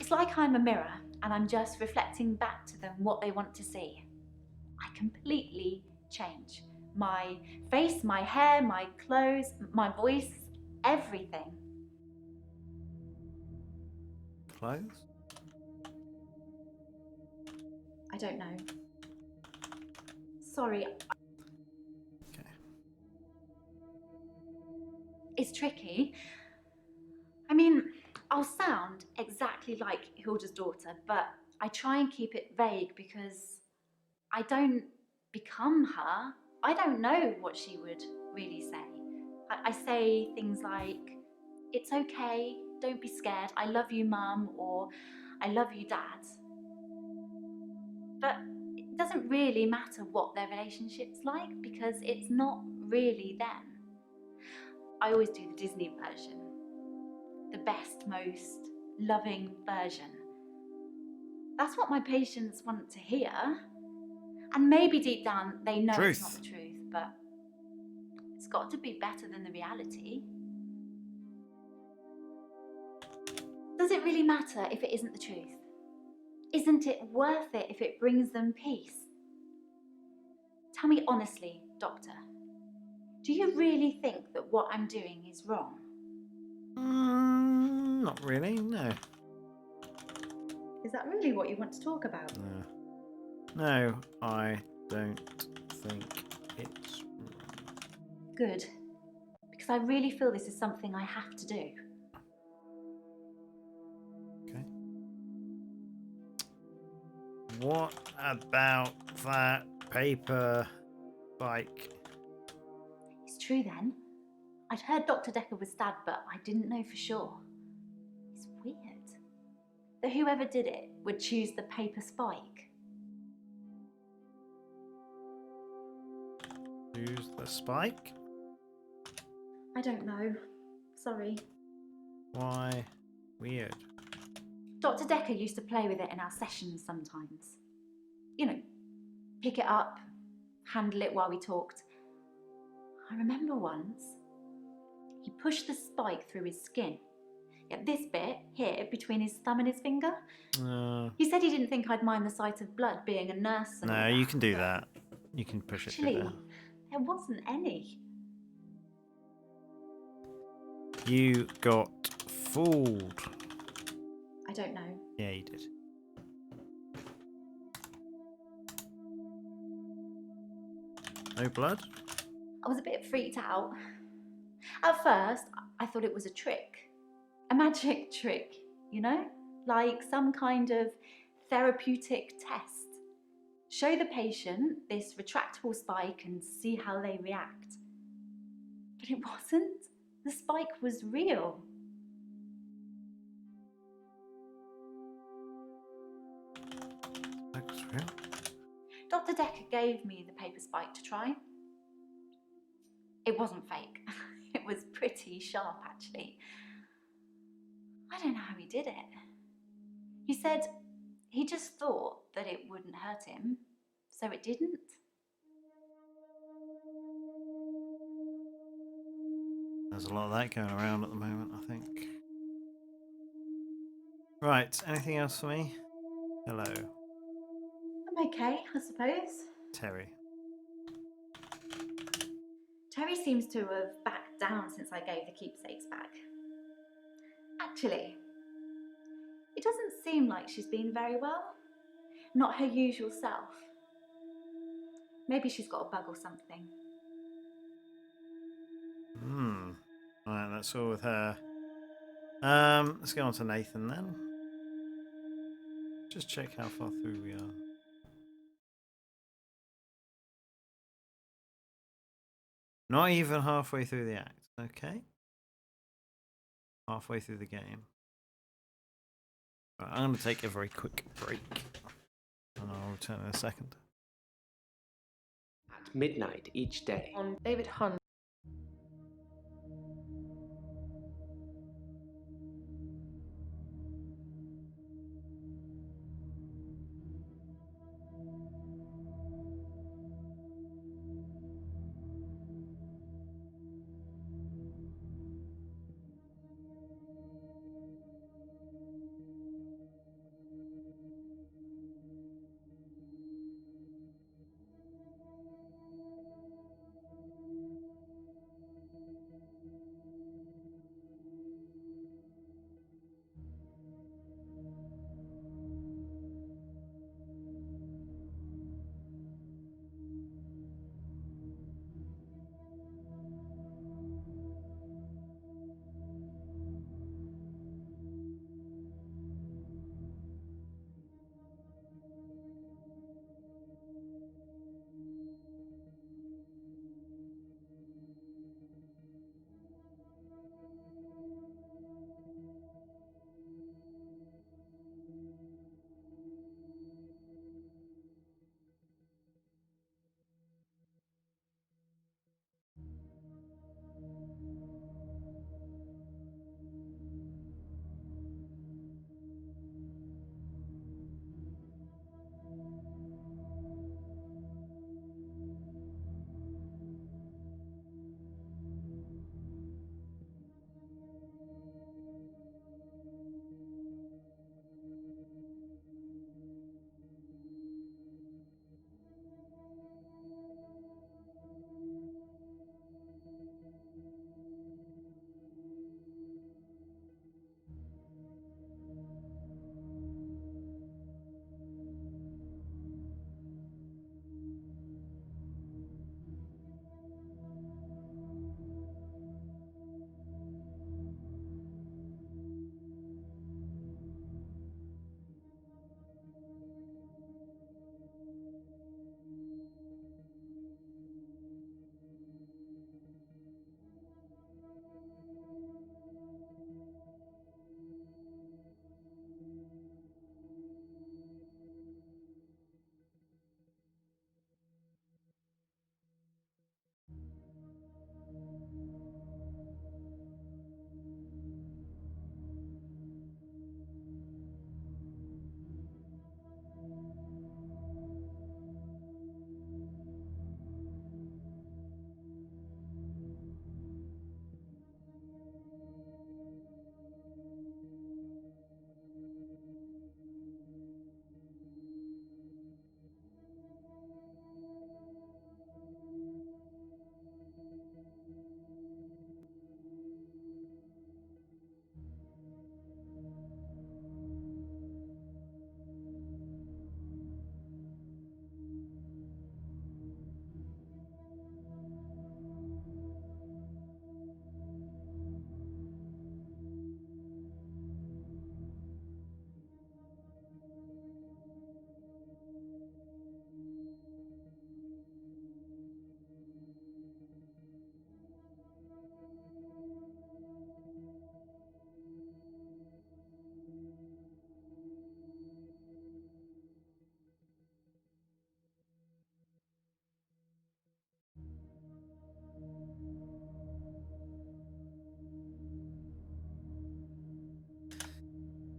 It's like I'm a mirror and I'm just reflecting back to them what they want to see. I completely change. My face, my hair, my clothes, my voice, everything. Clothes? I don't know. Sorry. Okay. It's tricky. I mean, I'll sound exactly like Hilda's daughter, but I try and keep it vague because I don't become her. I don't know what she would really say. I say things like, "It's okay, don't be scared, I love you, Mum," or "I love you, Dad." But it doesn't really matter what their relationship's like because it's not really them. I always do the Disney version, the best, most loving version. That's what my patients want to hear. And maybe deep down they know it's not the truth, but it's got to be better than the reality. Does it really matter if it isn't the truth? Isn't it worth it if it brings them peace? Tell me honestly, Doctor, do you really think that what I'm doing is wrong? Not really, no. Is that really what you want to talk about? No, I don't think it's wrong. Good, because I really feel this is something I have to do. Okay. What about that paper bike? It's true then. I'd heard Dr. Dekker was stabbed, but I didn't know for sure. It's weird that whoever did it would choose the paper spike. Use the spike? I don't know. Sorry. Why? Weird. Dr. Dekker used to play with it in our sessions sometimes. You know, pick it up, handle it while we talked. I remember once, he pushed the spike through his skin. Yeah, this bit here between his thumb and his finger. He said he didn't think I'd mind the sight of blood being a nurse. And all No, that, you can do but that. You can push it through Actually, there. there wasn't any. You got fooled. I don't know. Yeah, you did. No blood? I was a bit freaked out. At first, I thought it was a trick. A magic trick, you know? Like some kind of therapeutic test. Show the patient this retractable spike and see how they react. But it wasn't. The spike was real. Looks real. Dr. Dekker gave me the paper spike to try. It wasn't fake. It was pretty sharp, actually. I don't know how he did it. He said he just thought that it wouldn't hurt him, so it didn't. There's a lot of that going around at the moment, I think. Right, anything else for me? Hello, I'm okay, I suppose. Terry. Terry seems to have backed down since I gave the keepsakes back. Actually, it doesn't seem like she's been very well. Not her usual self. Maybe she's got a bug or something. Right, that's all with her. Let's go on to Nathan then. Just check how far through we are. Not even halfway through the act. Okay. Halfway through the game. Right, I'm going to take a very quick break. And I'll return in a second. At midnight each day. On David Hunt.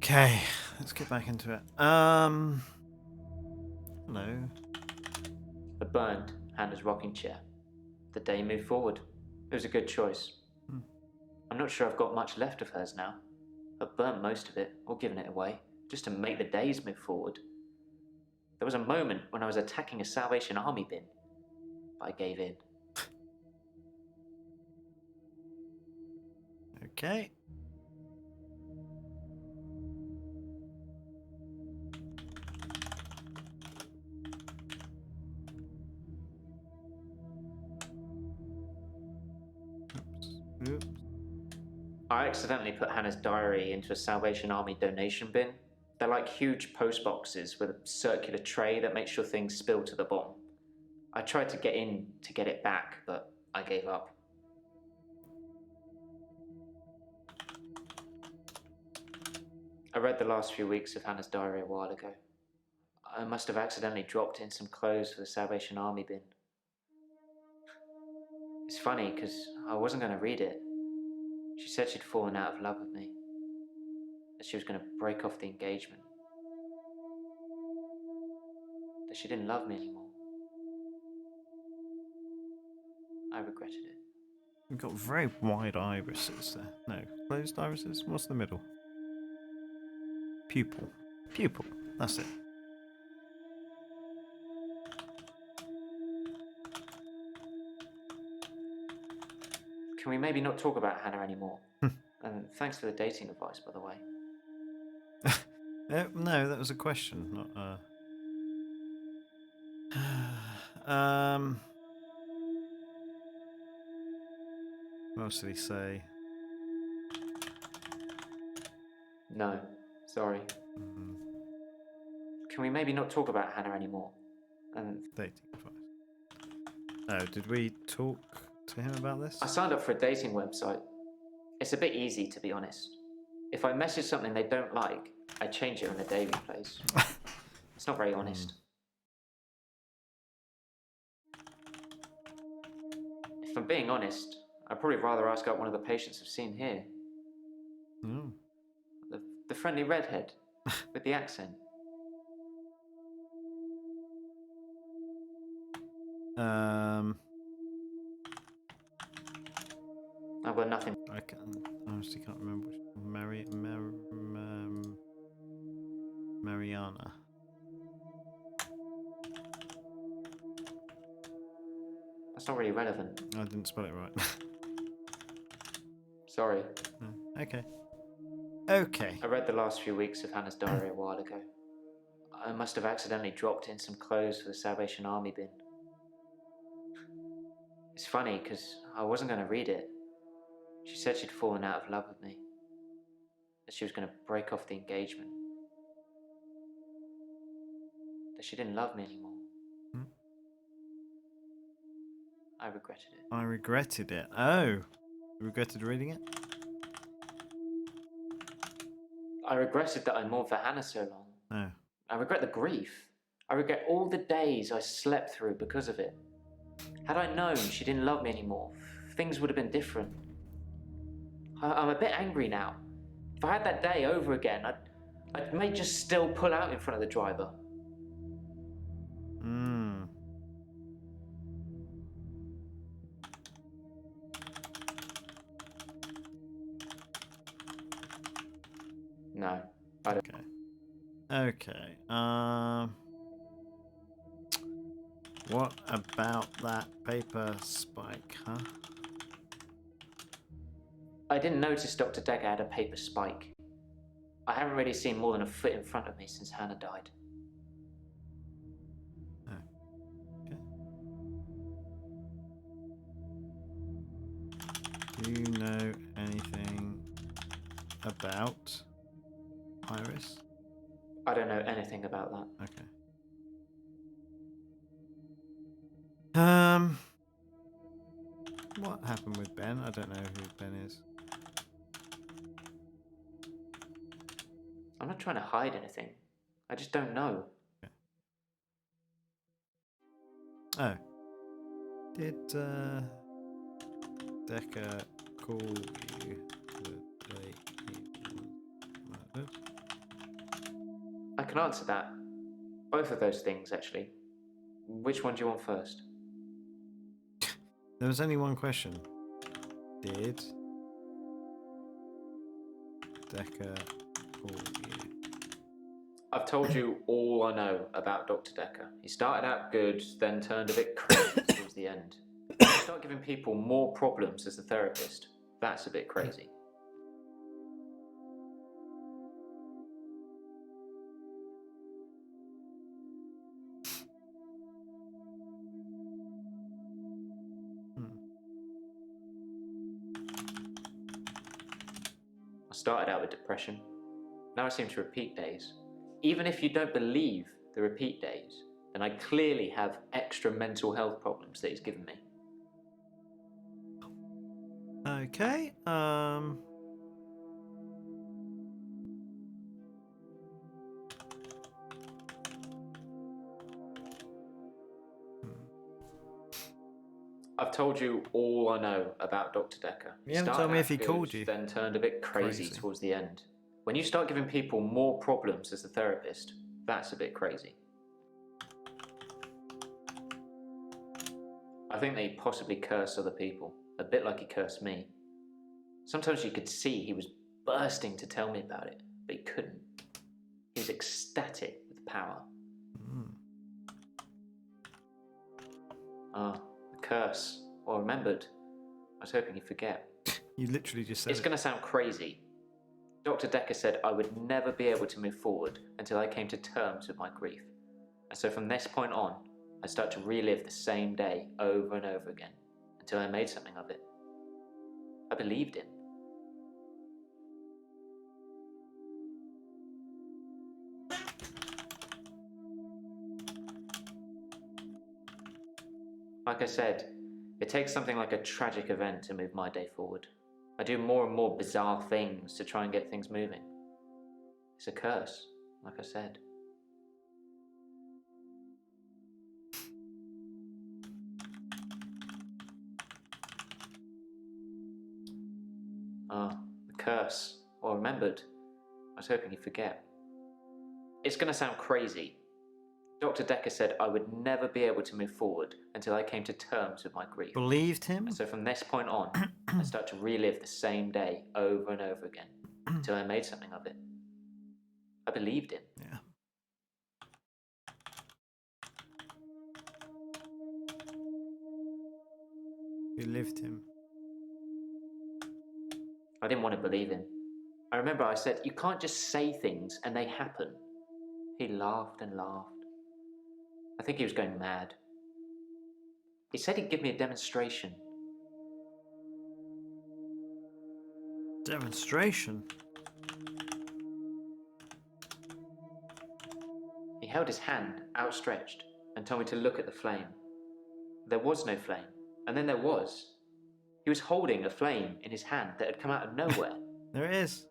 Okay, let's get back into it. Hello. A burned Hannah's rocking chair. The day moved forward. It was a good choice. I'm not sure I've got much left of hers now. I've burnt most of it, or given it away, just to make the days move forward. There was a moment when I was attacking a Salvation Army bin, but I gave in. Okay. Oops. I accidentally put Hannah's diary into a Salvation Army donation bin. They're like huge post boxes with a circular tray that makes sure things spill to the bottom. I tried to get in to get it back, but I gave up. I read the last few weeks of Hannah's diary a while ago. I must have accidentally dropped in some clothes for the Salvation Army bin. It's funny, because I wasn't going to read it. She said she'd fallen out of love with me, that she was going to break off the engagement, that she didn't love me anymore. I regretted it. You've got very wide irises there. No, closed irises? What's the middle? Pupil. Pupil. That's it. Can we maybe not talk about Hannah anymore? And thanks for the dating advice, by the way. No, that was a question, not what else did he say? No, sorry. Can we maybe not talk about Hannah anymore? And Dating advice. Oh, did we talk to him about this? I signed up for a dating website. It's a bit easy, to be honest. If I message something they don't like, I change it on a daily place. It's not very honest. If I'm being honest, I'd probably rather ask out one of the patients I've seen here. Oh. The friendly redhead with the accent. I've got nothing. I honestly can't remember which. Mariana. That's not really relevant. I didn't spell it right. Sorry. No. Okay. Okay. I read the last few weeks of Hannah's diary a while ago. I must have accidentally dropped in some clothes for the Salvation Army bin. It's funny, because I wasn't going to read it. She said she'd fallen out of love with me, that she was going to break off the engagement, that she didn't love me anymore. I regretted it. I regretted it. Oh. You regretted reading it? I regretted that I mourned for Hannah so long. No. I regret the grief. I regret all the days I slept through because of it. Had I known she didn't love me anymore, things would have been different. I'm a bit angry now. If I had that day over again, I may just still pull out in front of the driver. No, I don't. Okay. What about that paper spike, huh? I didn't notice Dr. Dekker had a paper spike. I haven't really seen more than a foot in front of me since Hannah died. Okay. Do you know anything about Iris? I don't know anything about that. Okay. What happened with Ben? I don't know who Ben is. I'm not trying to hide anything. I just don't know. Okay. Oh. Did Dekker call you the day he was murdered? I can answer that. Both of those things, actually. Which one do you want first? There was only one question. Did Dekker call you? I've told you all I know about Dr. Dekker. He started out good, then turned a bit crazy towards the end. Start giving people more problems as a therapist. That's a bit crazy. I started out with depression. Now I seem to repeat days. Even if you don't believe the repeat days, then I clearly have extra mental health problems that he's given me. Okay. I've told you all I know about Dr. Dekker. You haven't told Started me out if he good, called you. then turned a bit crazy Crazy. towards the end. When you start giving people more problems as a therapist, that's a bit crazy. I think that he possibly cursed other people, a bit like he cursed me. Sometimes you could see he was bursting to tell me about it, but he couldn't. He was ecstatic with power. Ah, the curse. Well remembered. I was hoping he'd forget. You literally just said It's it. going to sound crazy. Dr. Dekker said I would never be able to move forward until I came to terms with my grief. And so from this point on, I start to relive the same day over and over again until I made something of it. I believed him. Like I said, it takes something like a tragic event to move my day forward. I do more and more bizarre things to try and get things moving. It's a curse, like I said. Ah, the curse. Well remembered. I was hoping he'd forget. It's going to sound crazy. Dr. Dekker said I would never be able to move forward until I came to terms with my grief. Believed him? And so from this point on, I start to relive the same day over and over again until I made something of it. I believed him. Yeah. Believed him. I didn't want to believe him. I remember I said, you can't just say things and they happen. He laughed and laughed. I think he was going mad. He said he'd give me a demonstration. Demonstration? He held his hand outstretched and told me to look at the flame. There was no flame, and then there was. He was holding a flame in his hand that had come out of nowhere. There it is.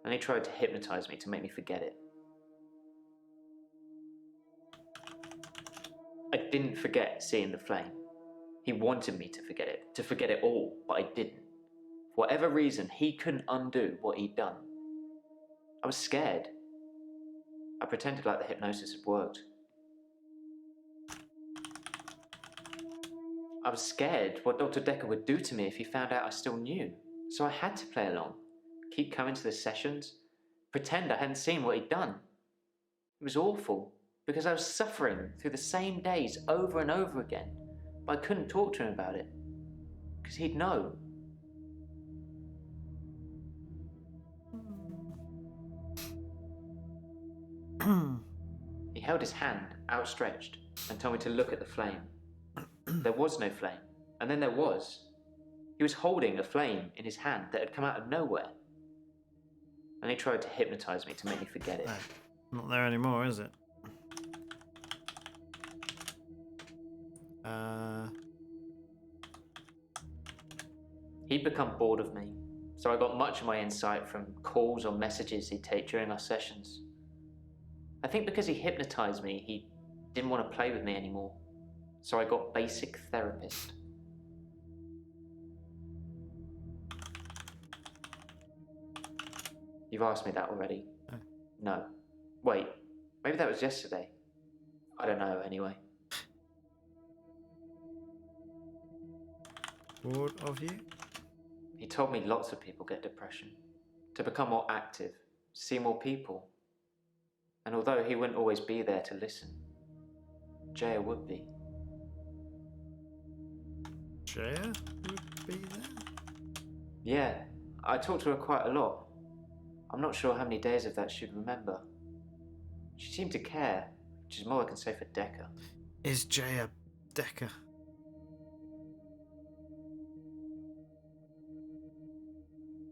And he tried to hypnotize me to make me forget it. I didn't forget seeing the flame. He wanted me to forget it all, but I didn't. For whatever reason, he couldn't undo what he'd done. I was scared. I pretended like the hypnosis had worked. I was scared what Dr. Dekker would do to me if he found out I still knew. So I had to play along, keep coming to the sessions, pretend I hadn't seen what he'd done. It was awful, because I was suffering through the same days over and over again, but I couldn't talk to him about it, because he'd know. He held his hand outstretched and told me to look at the flame. There was no flame, and then there was. He was holding a flame in his hand that had come out of nowhere. And he tried to hypnotize me to make me forget it. Not there anymore, is it? He'd become bored of me, so I got much of my insight from calls or messages he'd take during our sessions. I think because he hypnotized me, he didn't want to play with me anymore, so I got basic therapist. You've asked me that already. Oh. No. Wait, maybe that was yesterday. I don't know, anyway. Bored of you? He told me lots of people get depression. To become more active, see more people. And although he wouldn't always be there to listen, Jaya would be. Jaya would be there? Yeah, I talked to her quite a lot. I'm not sure how many days of that she'd remember. She seemed to care, which is more I can say for Dekker. Is Jaya Dekker?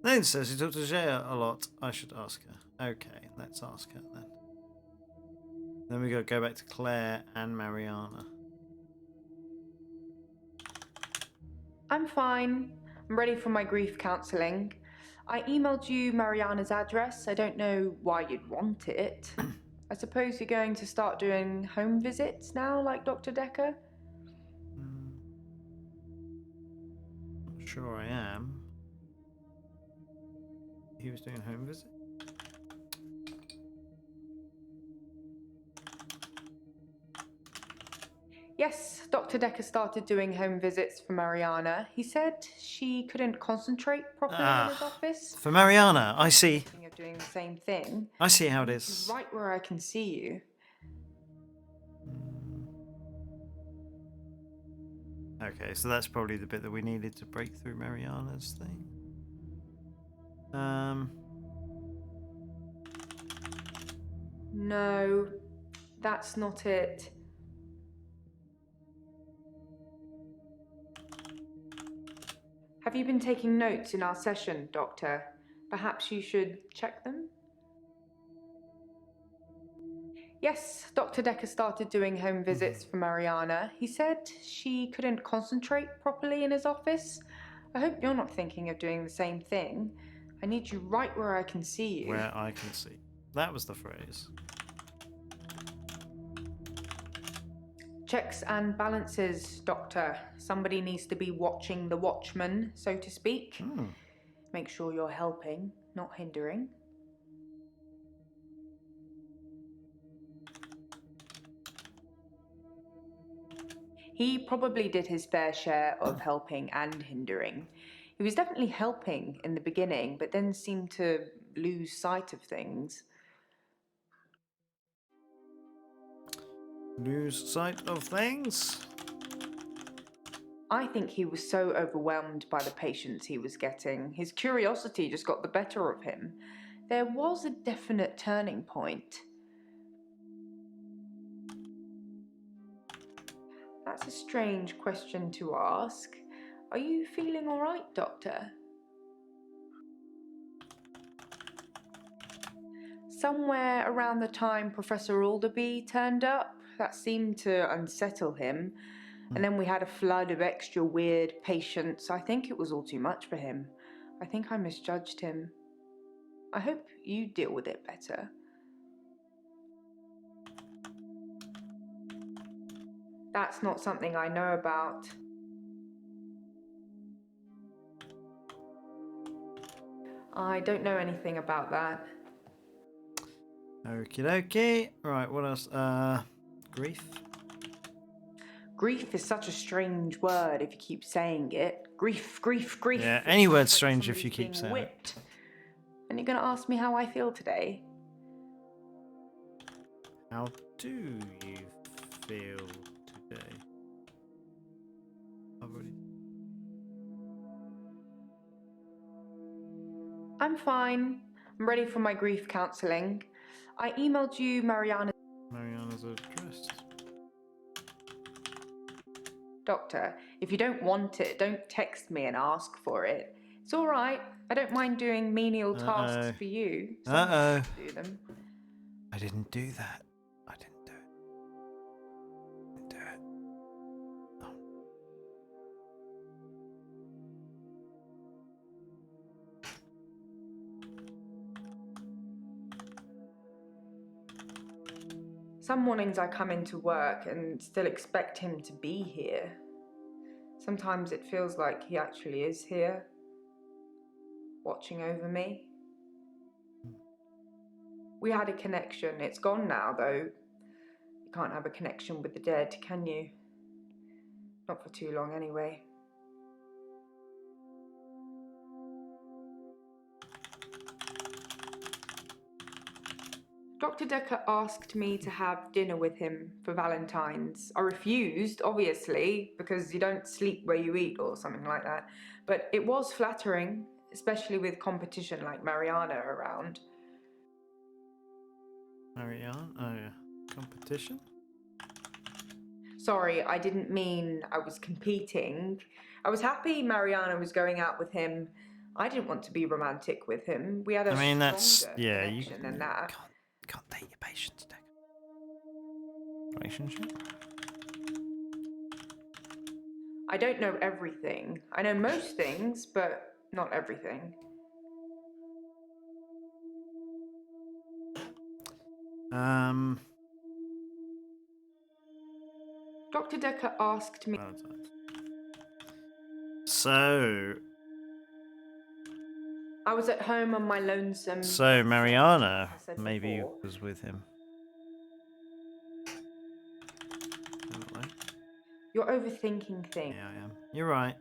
Nathan says he talked to Jaya a lot. I should ask her. Okay, let's ask her then. Then we got to go back to Claire and Mariana. I'm fine. I'm ready for my grief counselling. I emailed you Mariana's address. I don't know why you'd want it. I suppose you're going to start doing home visits now, like Dr. Dekker? Not sure I am. He was doing a home visit? Yes, Dr. Dekker started doing home visits for Mariana. He said she couldn't concentrate properly in his office. For Mariana, I see. Thinking of doing the same thing. I see how it is. Right where I can see you. Okay, so that's probably the bit that we needed to break through Mariana's thing. No, that's not it. Have you been taking notes in our session, Doctor? Perhaps you should check them? Yes, Dr. Dekker started doing home visits for Mariana. He said she couldn't concentrate properly in his office. I hope you're not thinking of doing the same thing. I need you right where I can see you. Where I can see. That was the phrase. Checks and balances, Doctor. Somebody needs to be watching the watchman, so to speak. Make sure you're helping, not hindering. He probably did his fair share of helping and hindering. He was definitely helping in the beginning, but then seemed to lose sight of things. Lose sight of things? I think he was so overwhelmed by the patients he was getting. His curiosity just got the better of him. There was a definite turning point. That's a strange question to ask. Are you feeling all right, Doctor? Somewhere around the time Professor Alderby turned up, that seemed to unsettle him. And then we had a flood of extra weird patients. I think it was all too much for him. I think I misjudged him. I hope you deal with it better. That's not something I know about. I don't know anything about that. Okie dokie. Right, what else? Grief? Grief is such a strange word if you keep saying it. Grief, grief, grief. Yeah, any word's It's like strange if you somebody's keep being saying it. whipped. And you're going to ask me how I feel today? How do you feel today? I'm fine. I'm ready for my grief counselling. I emailed you Mariana's address. Doctor, if you don't want it, don't text me and ask for it. It's all right. I don't mind doing menial tasks for you. Someone has to do them. I didn't do that. I didn't do it. Didn't do it. Oh. Some mornings I come into work and still expect him to be here. Sometimes it feels like he actually is here, watching over me. We had a connection. It's gone now, though. You can't have a connection with the dead, can you? Not for too long, anyway. Dr. Dekker asked me to have dinner with him for Valentine's. I refused, obviously, because you don't sleep where you eat or something like that. But it was flattering, especially with competition like Mariana around. Mariana? Oh, yeah. Competition? Sorry, I didn't mean I was competing. I was happy Mariana was going out with him. I didn't want to be romantic with him. We had a stronger connection than that. Can't date your patients, Dekker. Relationship? I don't know everything. I know most things, but not everything. Dr. Dekker asked me. So I was at home on my lonesome. So Mariana I said maybe before. was with him. Apparently. You're overthinking things. Yeah, I am. You're right.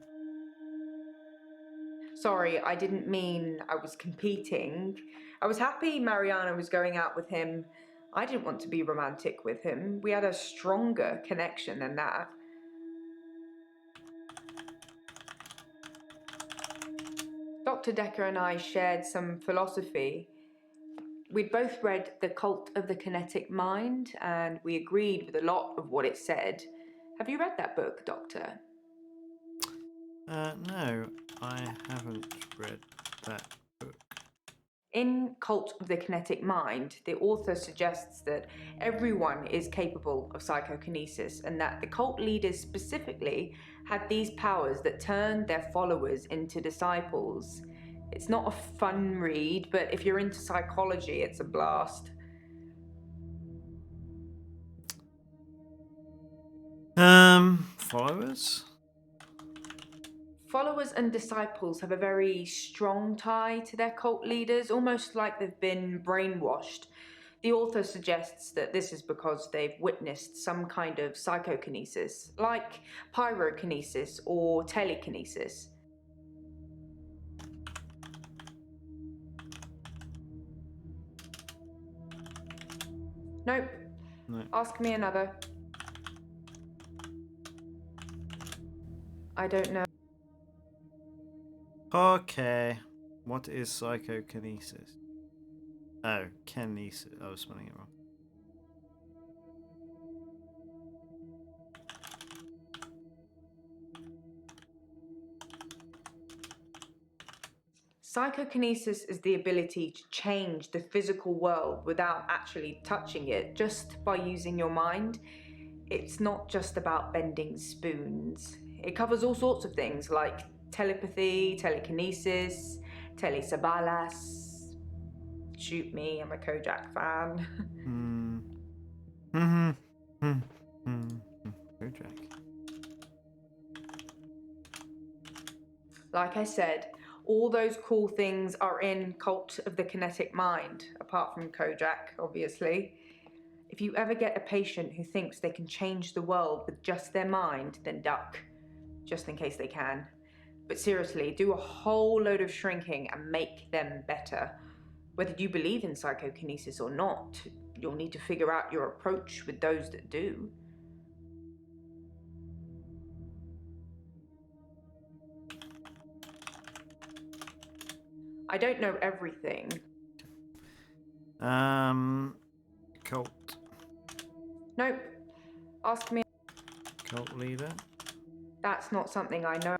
Sorry, I didn't mean I was competing. I was happy Mariana was going out with him. I didn't want to be romantic with him. We had a stronger connection than that. Dr. Dekker and I shared some philosophy. We'd both read The Cult of the Kinetic Mind, and we agreed with a lot of what it said. Have you read that book, Doctor? No, I haven't read that book. In Cult of the Kinetic Mind, the author suggests that everyone is capable of psychokinesis and that the cult leaders specifically had these powers that turned their followers into disciples. It's not a fun read, but if you're into psychology, it's a blast. Followers? Followers and disciples have a very strong tie to their cult leaders, almost like they've been brainwashed. The author suggests that this is because they've witnessed some kind of psychokinesis, like pyrokinesis or telekinesis. Nope. No. Ask me another. I don't know. Okay. What is psychokinesis? Oh, kinesis. I was spelling it wrong. Psychokinesis is the ability to change the physical world without actually touching it, just by using your mind. It's not just about bending spoons. It covers all sorts of things like telepathy, telekinesis, telesabalas. Shoot me, I'm a Kojak fan. Kojak. Like I said, all those cool things are in Cult of the Kinetic Mind, apart from Kojak, obviously. If you ever get a patient who thinks they can change the world with just their mind, then duck, just in case they can. But seriously, do a whole load of shrinking and make them better. Whether you believe in psychokinesis or not, you'll need to figure out your approach with those that do. I don't know everything. Cult. Nope. Ask me. Cult leader. That's not something I know.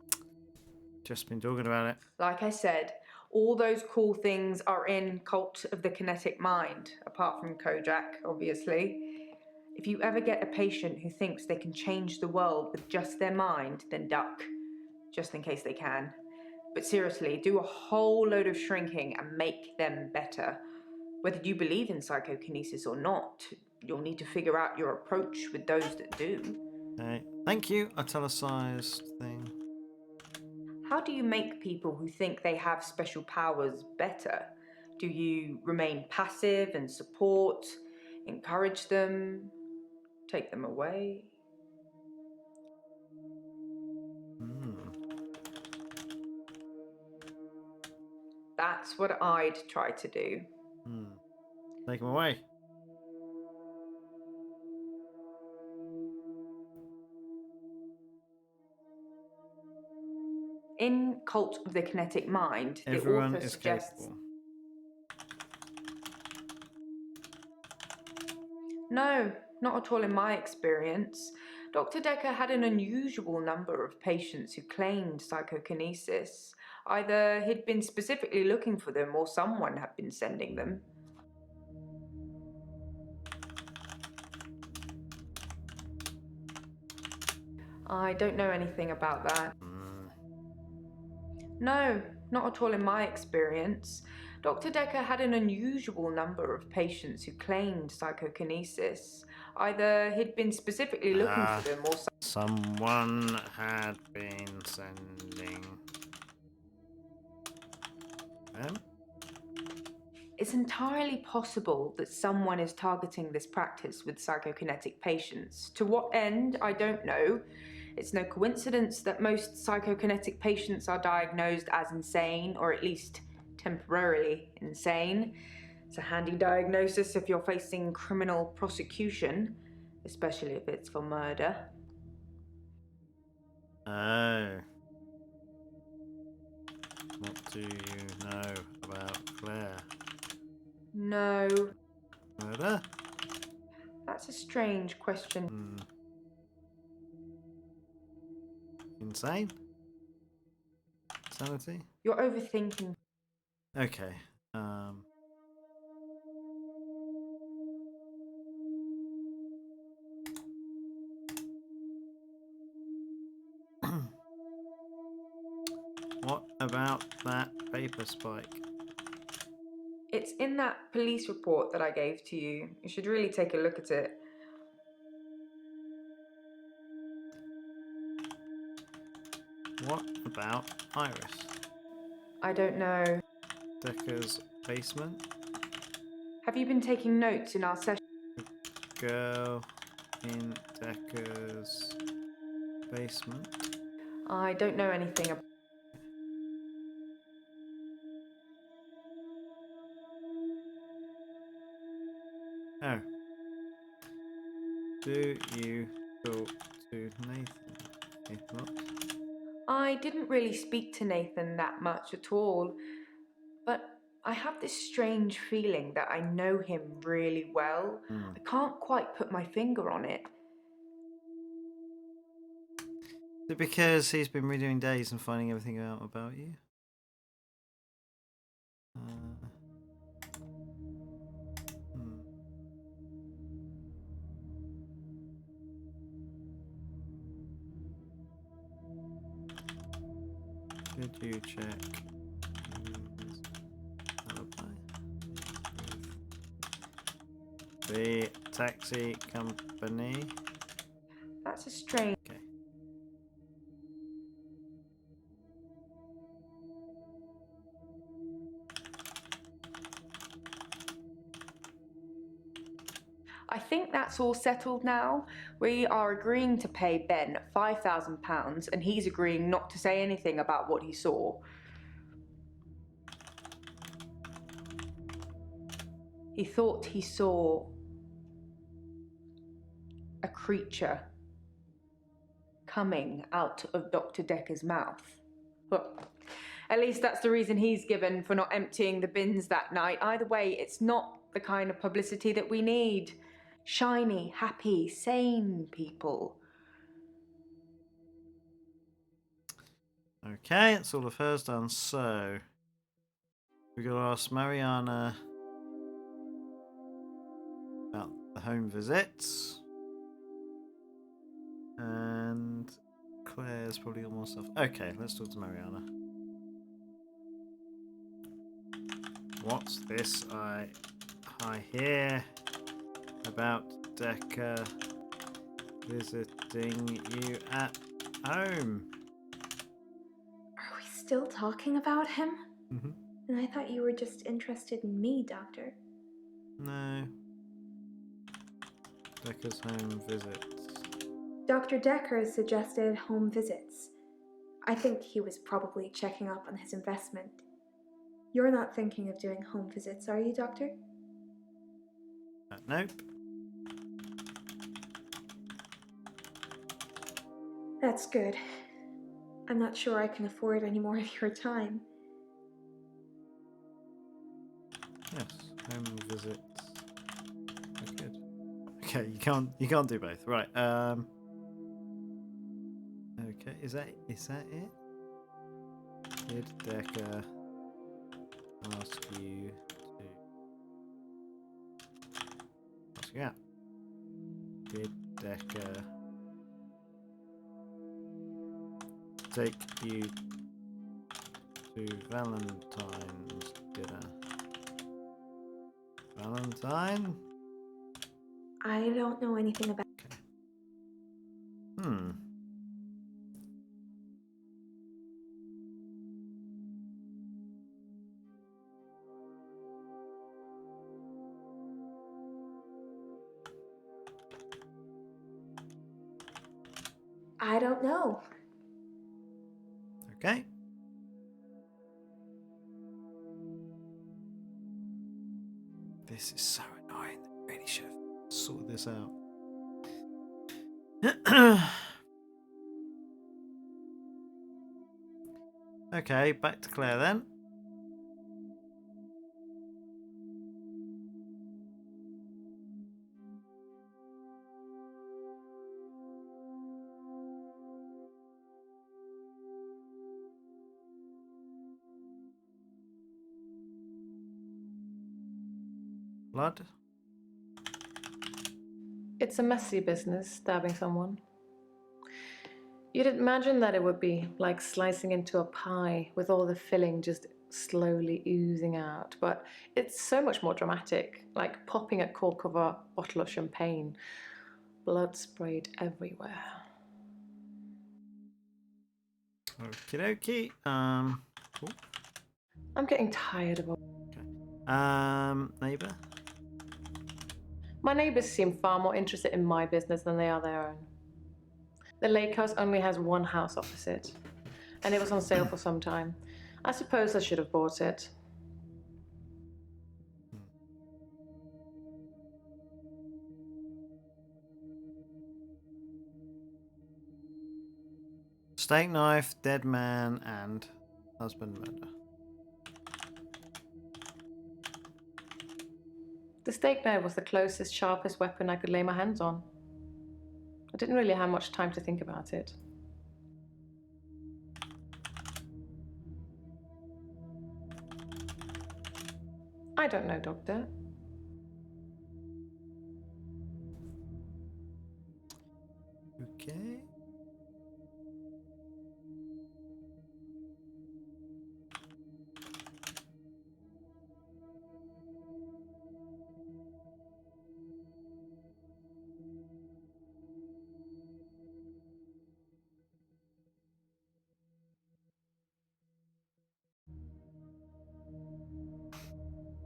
Just been talking about it. Like I said, all those cool things are in Cult of the Kinetic Mind, apart from Kojak, obviously. If you ever get a patient who thinks they can change the world with just their mind, then duck, just in case they can. But seriously, do a whole load of shrinking and make them better. Whether you believe in psychokinesis or not, you'll need to figure out your approach with those that do. Okay. Thank you. Italicized thing. How do you make people who think they have special powers better? Do you remain passive and support, encourage them, take them away? That's what I'd try to do. Take him away. In Cult of the Kinetic Mind, Everyone the author is suggests... capable. No, not at all in my experience. Dr. Dekker had an unusual number of patients who claimed psychokinesis. Either he'd been specifically looking for them or someone had been sending them. I don't know anything about that. Hmm. No, not at all in my experience. Dr. Dekker had an unusual number of patients who claimed psychokinesis. Either he'd been specifically looking for them or Someone had been sending them. it's entirely possible that someone is targeting this practice with psychokinetic patients. To what end, I don't know. It's no coincidence that most psychokinetic patients are diagnosed as insane, or at least temporarily insane. It's a handy diagnosis if you're facing criminal prosecution, especially if it's for murder. Oh. What do you know about Claire? No, Murder? that's a strange question. Hmm. Insane? Sanity? You're overthinking. Okay. What about that paper spike? It's in that police report that I gave to you. You should really take a look at it. What about Iris? I don't know. Dekker's basement? Have you been taking notes in our session? Girl in Dekker's basement? I don't know anything about. Oh. Do you talk to Nathan? If not, I didn't really speak to Nathan that much at all, but I have this strange feeling that I know him really well. I can't quite put my finger on it. is it because he's been redoing days and finding everything out about you? Did you check his alibi with the taxi company? That's a strange. Okay. I think that's all settled now. We are agreeing to pay Ben £5,000 and he's agreeing not to say anything about what he saw. He thought he saw a creature coming out of Dr. Dekker's mouth. Well, at least that's the reason he's given for not emptying the bins that night. Either way, it's not the kind of publicity that we need. Shiny, happy, sane people. Okay, that's all of hers done. So we got to ask Mariana about the home visits, and Claire's probably got more stuff. Okay, let's talk to Mariana. What's this I hear about Dekker visiting you at home? Are we still talking about him? Mm-hmm. And I thought you were just interested in me, Doctor. No. Dekker's home visits. Dr. Dekker suggested home visits. I think he was probably checking up on his investment. You're not thinking of doing home visits, are you, Doctor? Nope. That's good. I'm not sure I can afford any more of your time. Yes, home visits. That's good. Okay, you can't do both. Right. Okay, is that it? Did Dekker ask you to ask you out? Did Dekker take you to Valentine's dinner. Valentine? I don't know anything about. Hmm. I don't know. Okay. This is so annoying. I really should have sorted this out. Okay, back to Claire then. Blood? It's a messy business, stabbing someone. You'd imagine that it would be like slicing into a pie with all the filling just slowly oozing out, but it's so much more dramatic, like popping a cork of a bottle of champagne. Blood sprayed everywhere. Okie dokie. Cool. I'm getting tired of it. Neighbour? My neighbours seem far more interested in my business than they are their own. The lake house only has one house opposite, and it was on sale for some time. I suppose I should have bought it. Steak knife, dead man, and husband murder. The steak knife was the closest, sharpest weapon I could lay my hands on. I didn't really have much time to think about it. I don't know, Doctor. Okay.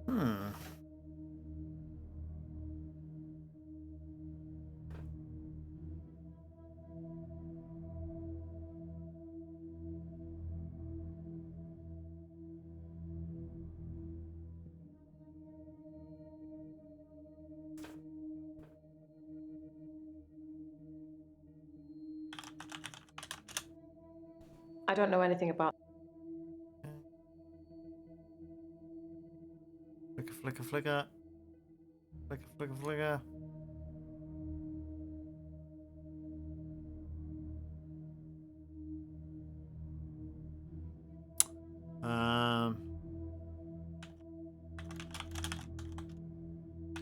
Hmm. I don't know anything about. Flicker, flicker, flicker. Flicker, flicker, flicker.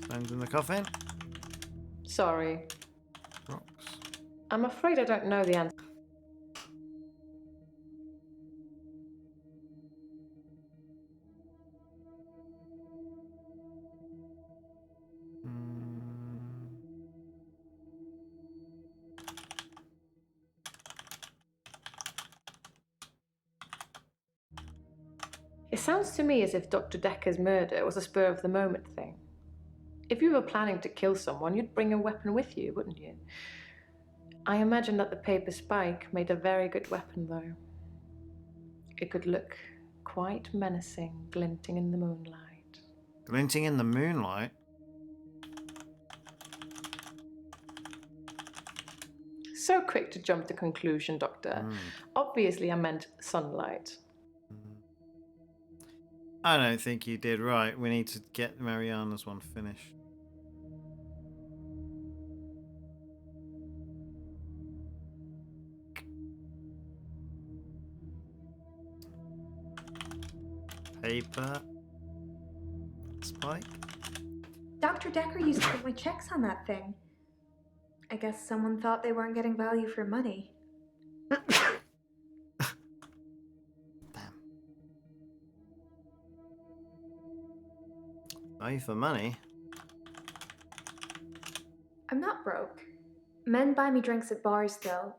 Stones in the coffin. Sorry. Rocks. I'm afraid I don't know the answer. It sounds to me as if Dr. Dekker's murder was a spur of the moment thing. If you were planning to kill someone, you'd bring a weapon with you, wouldn't you? I imagine that the paper spike made a very good weapon, though. It could look quite menacing, glinting in the moonlight. Glinting in the moonlight. So quick to jump to conclusion, Doctor. Obviously, I meant sunlight. I don't think you did right. We need to get Mariana's one finished. Paper. Spike. Dr. Dekker used to get my checks on that thing. I guess someone thought they weren't getting value for money. Value for money? I'm not broke. Men buy me drinks at bars, though.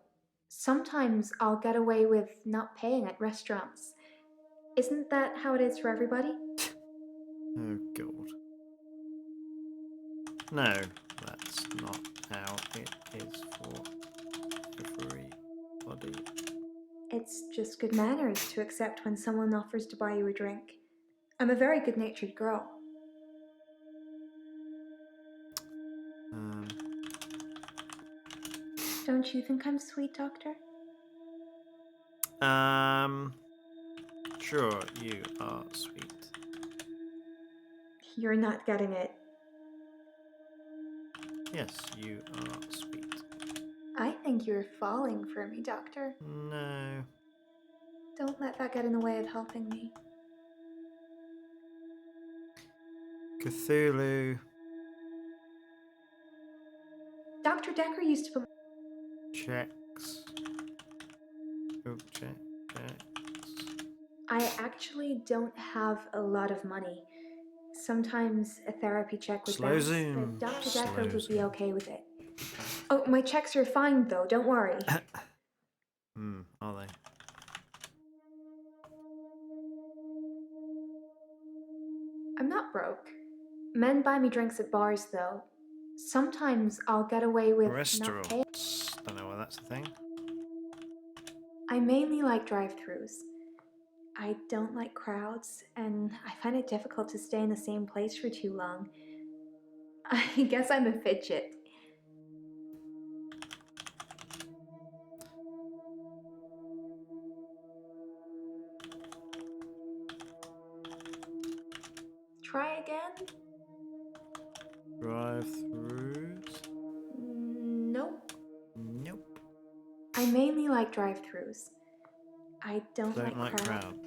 Sometimes I'll get away with not paying at restaurants. Isn't that how it is for everybody? Oh, God. No, that's not how it is for everybody. It's just good manners to accept when someone offers to buy you a drink. I'm a very good-natured girl. Don't you think I'm sweet, Doctor? Sure, you are sweet. You're not getting it. Yes, you are sweet. I think you're falling for me, Doctor. No. Don't let that get in the way of helping me. Cthulhu. Dr. Dekker used to put... Checks. Oh, checks. I actually don't have a lot of money. Sometimes a therapy check would Slow bounce, zoom. but Dr. Slow Dekker would be zoom. okay with it. Oh, my checks are fine though, don't worry. Are they? I'm not broke. Men buy me drinks at bars though. Sometimes I'll get away with not paying. Restaurants. Don't know why that's a thing. I mainly like drive-thrus. I don't like crowds, and I find it difficult to stay in the same place for too long. I guess I'm a fidget. Try again? Drive-thrus? Nope. Nope. I mainly like drive-thrus. I don't Don't like crowds. crowd.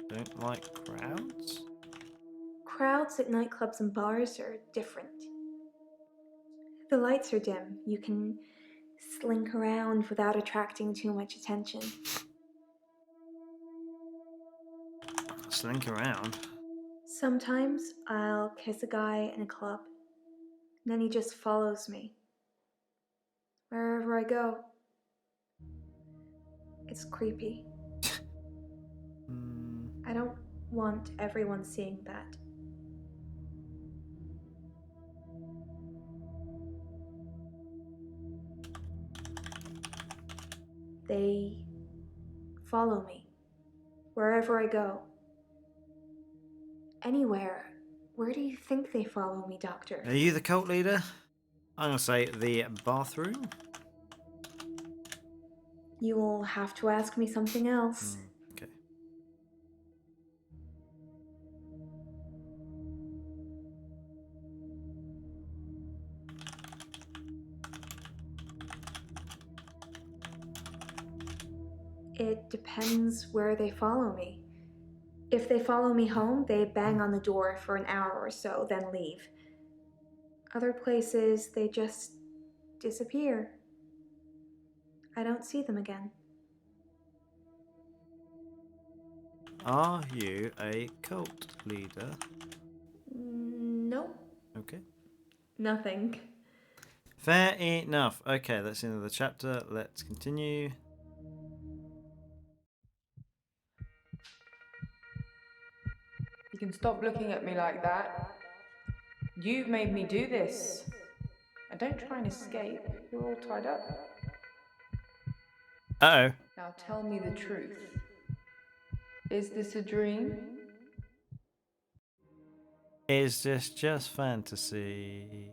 Don't like crowds? Crowds at nightclubs and bars are different. The lights are dim. You can slink around without attracting too much attention. Slink around. Sometimes I'll kiss a guy in a club, and then he just follows me. Wherever I go. It's creepy. I don't want everyone seeing that. They follow me wherever I go. Anywhere. Where do you think they follow me, Doctor? Are you the cult leader? I'm gonna say the bathroom. You'll have to ask me something else. Okay. It depends where they follow me. If they follow me home, they bang on the door for an hour or so, then leave. Other places, they just disappear. I don't see them again. Are you a cult leader? Nope. Okay. Nothing. Fair enough. Okay, that's the end of the chapter. Let's continue. You can stop looking at me like that. You've made me do this. And don't try and escape. You're all tied up. Uh-oh. Now tell me the truth. Is this a dream? Is this just fantasy?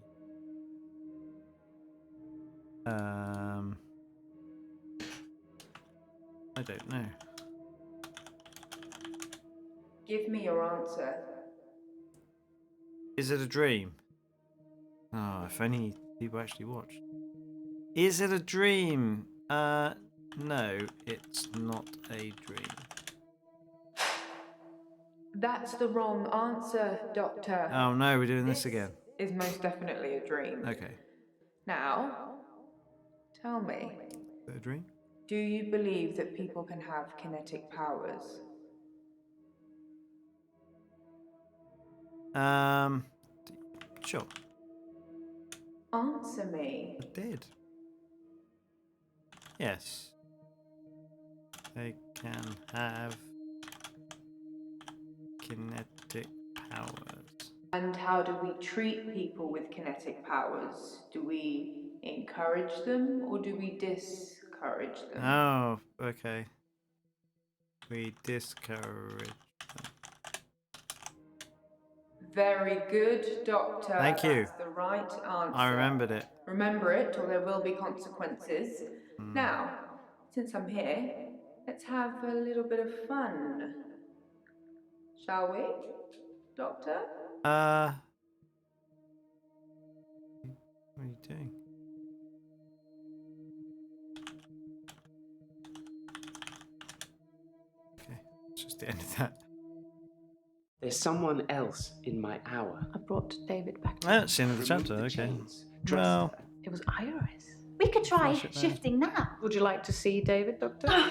I don't know. Give me your answer. Is it a dream? Oh, if only people actually watched. Is it a dream? No, it's not a dream. That's the wrong answer, Doctor. Oh no, we're doing this again. Is most definitely a dream. Okay. Now, tell me, Is it a dream? do you believe that people can have kinetic powers? Sure. Answer me. I did. Yes. They can have kinetic powers. And how do we treat people with kinetic powers? Do we encourage them or do we discourage them? Oh, okay. We discourage. Very good, Doctor. Thank you. That's the right answer. I remembered it. Remember it, or there will be consequences. Now, since I'm here, let's have a little bit of fun. Shall we, Doctor? What are you doing? Okay, it's just the end of that. There's someone else in my hour. I brought David back. Oh, it's the end of the Remove chapter, the okay. chains. Trust Well, her. It was Iris. We could try Flush it now. shifting now. Would you like to see David, Doctor?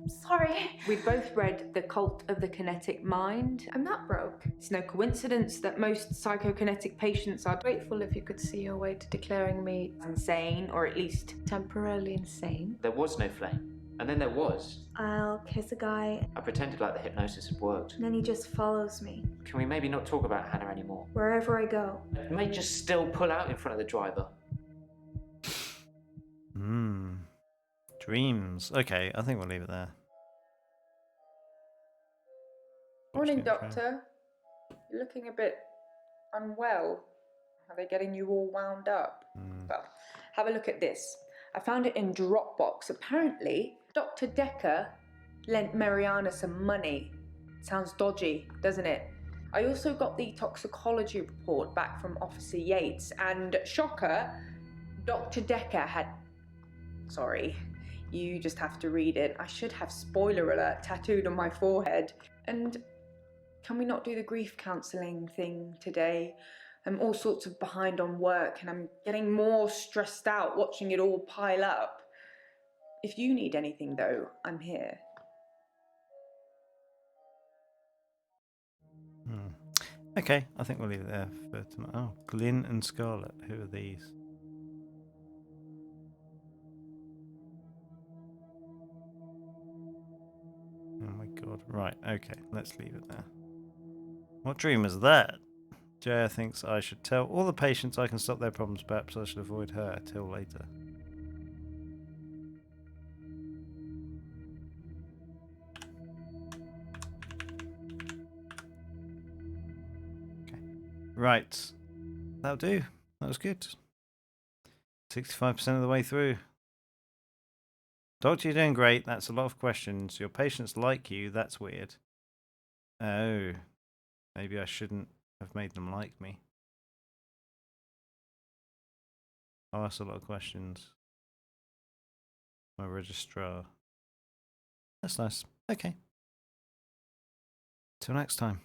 Sorry. We both read The Cult of the Kinetic Mind. I'm not broke. It's no coincidence that most psychokinetic patients are Grateful if you could see your way to declaring me insane, or at least temporarily insane. There was no flame. And then there was. I'll kiss a guy, I pretended like the hypnosis had worked. and then he just follows me Can we maybe not talk about Hannah anymore? wherever I go. You may just still pull out in front of the driver. Dreams. Okay, I think we'll leave it there. Morning, Watching it through. Doctor. You're looking a bit unwell. Are they getting you all wound up? Well, have a look at this. I found it in Dropbox. Apparently, Dr. Dekker lent Mariana some money. Sounds dodgy, doesn't it? I also got the toxicology report back from Officer Yates, and shocker, Dr. Dekker had... Sorry, you just have to read it. I should have spoiler alert tattooed on my forehead. And can we not do the grief counselling thing today? I'm all sorts of behind on work and I'm getting more stressed out watching it all pile up. If you need anything though, I'm here. Okay, I think we'll leave it there for tomorrow. Oh, Glyn and Scarlet. Who are these? Oh my god. Right, okay, let's leave it there. What dream is that? Jaya thinks I should tell all the patients I can stop their problems. Perhaps I should avoid her till later. Okay. Right. That'll do. That was good. 65% of the way through. Doctor, you're doing great. That's a lot of questions. Your patients like you. That's weird. Oh. Maybe I shouldn't have made them like me. Oh, that's a lot of questions. My registrar. That's nice. Okay. Till next time.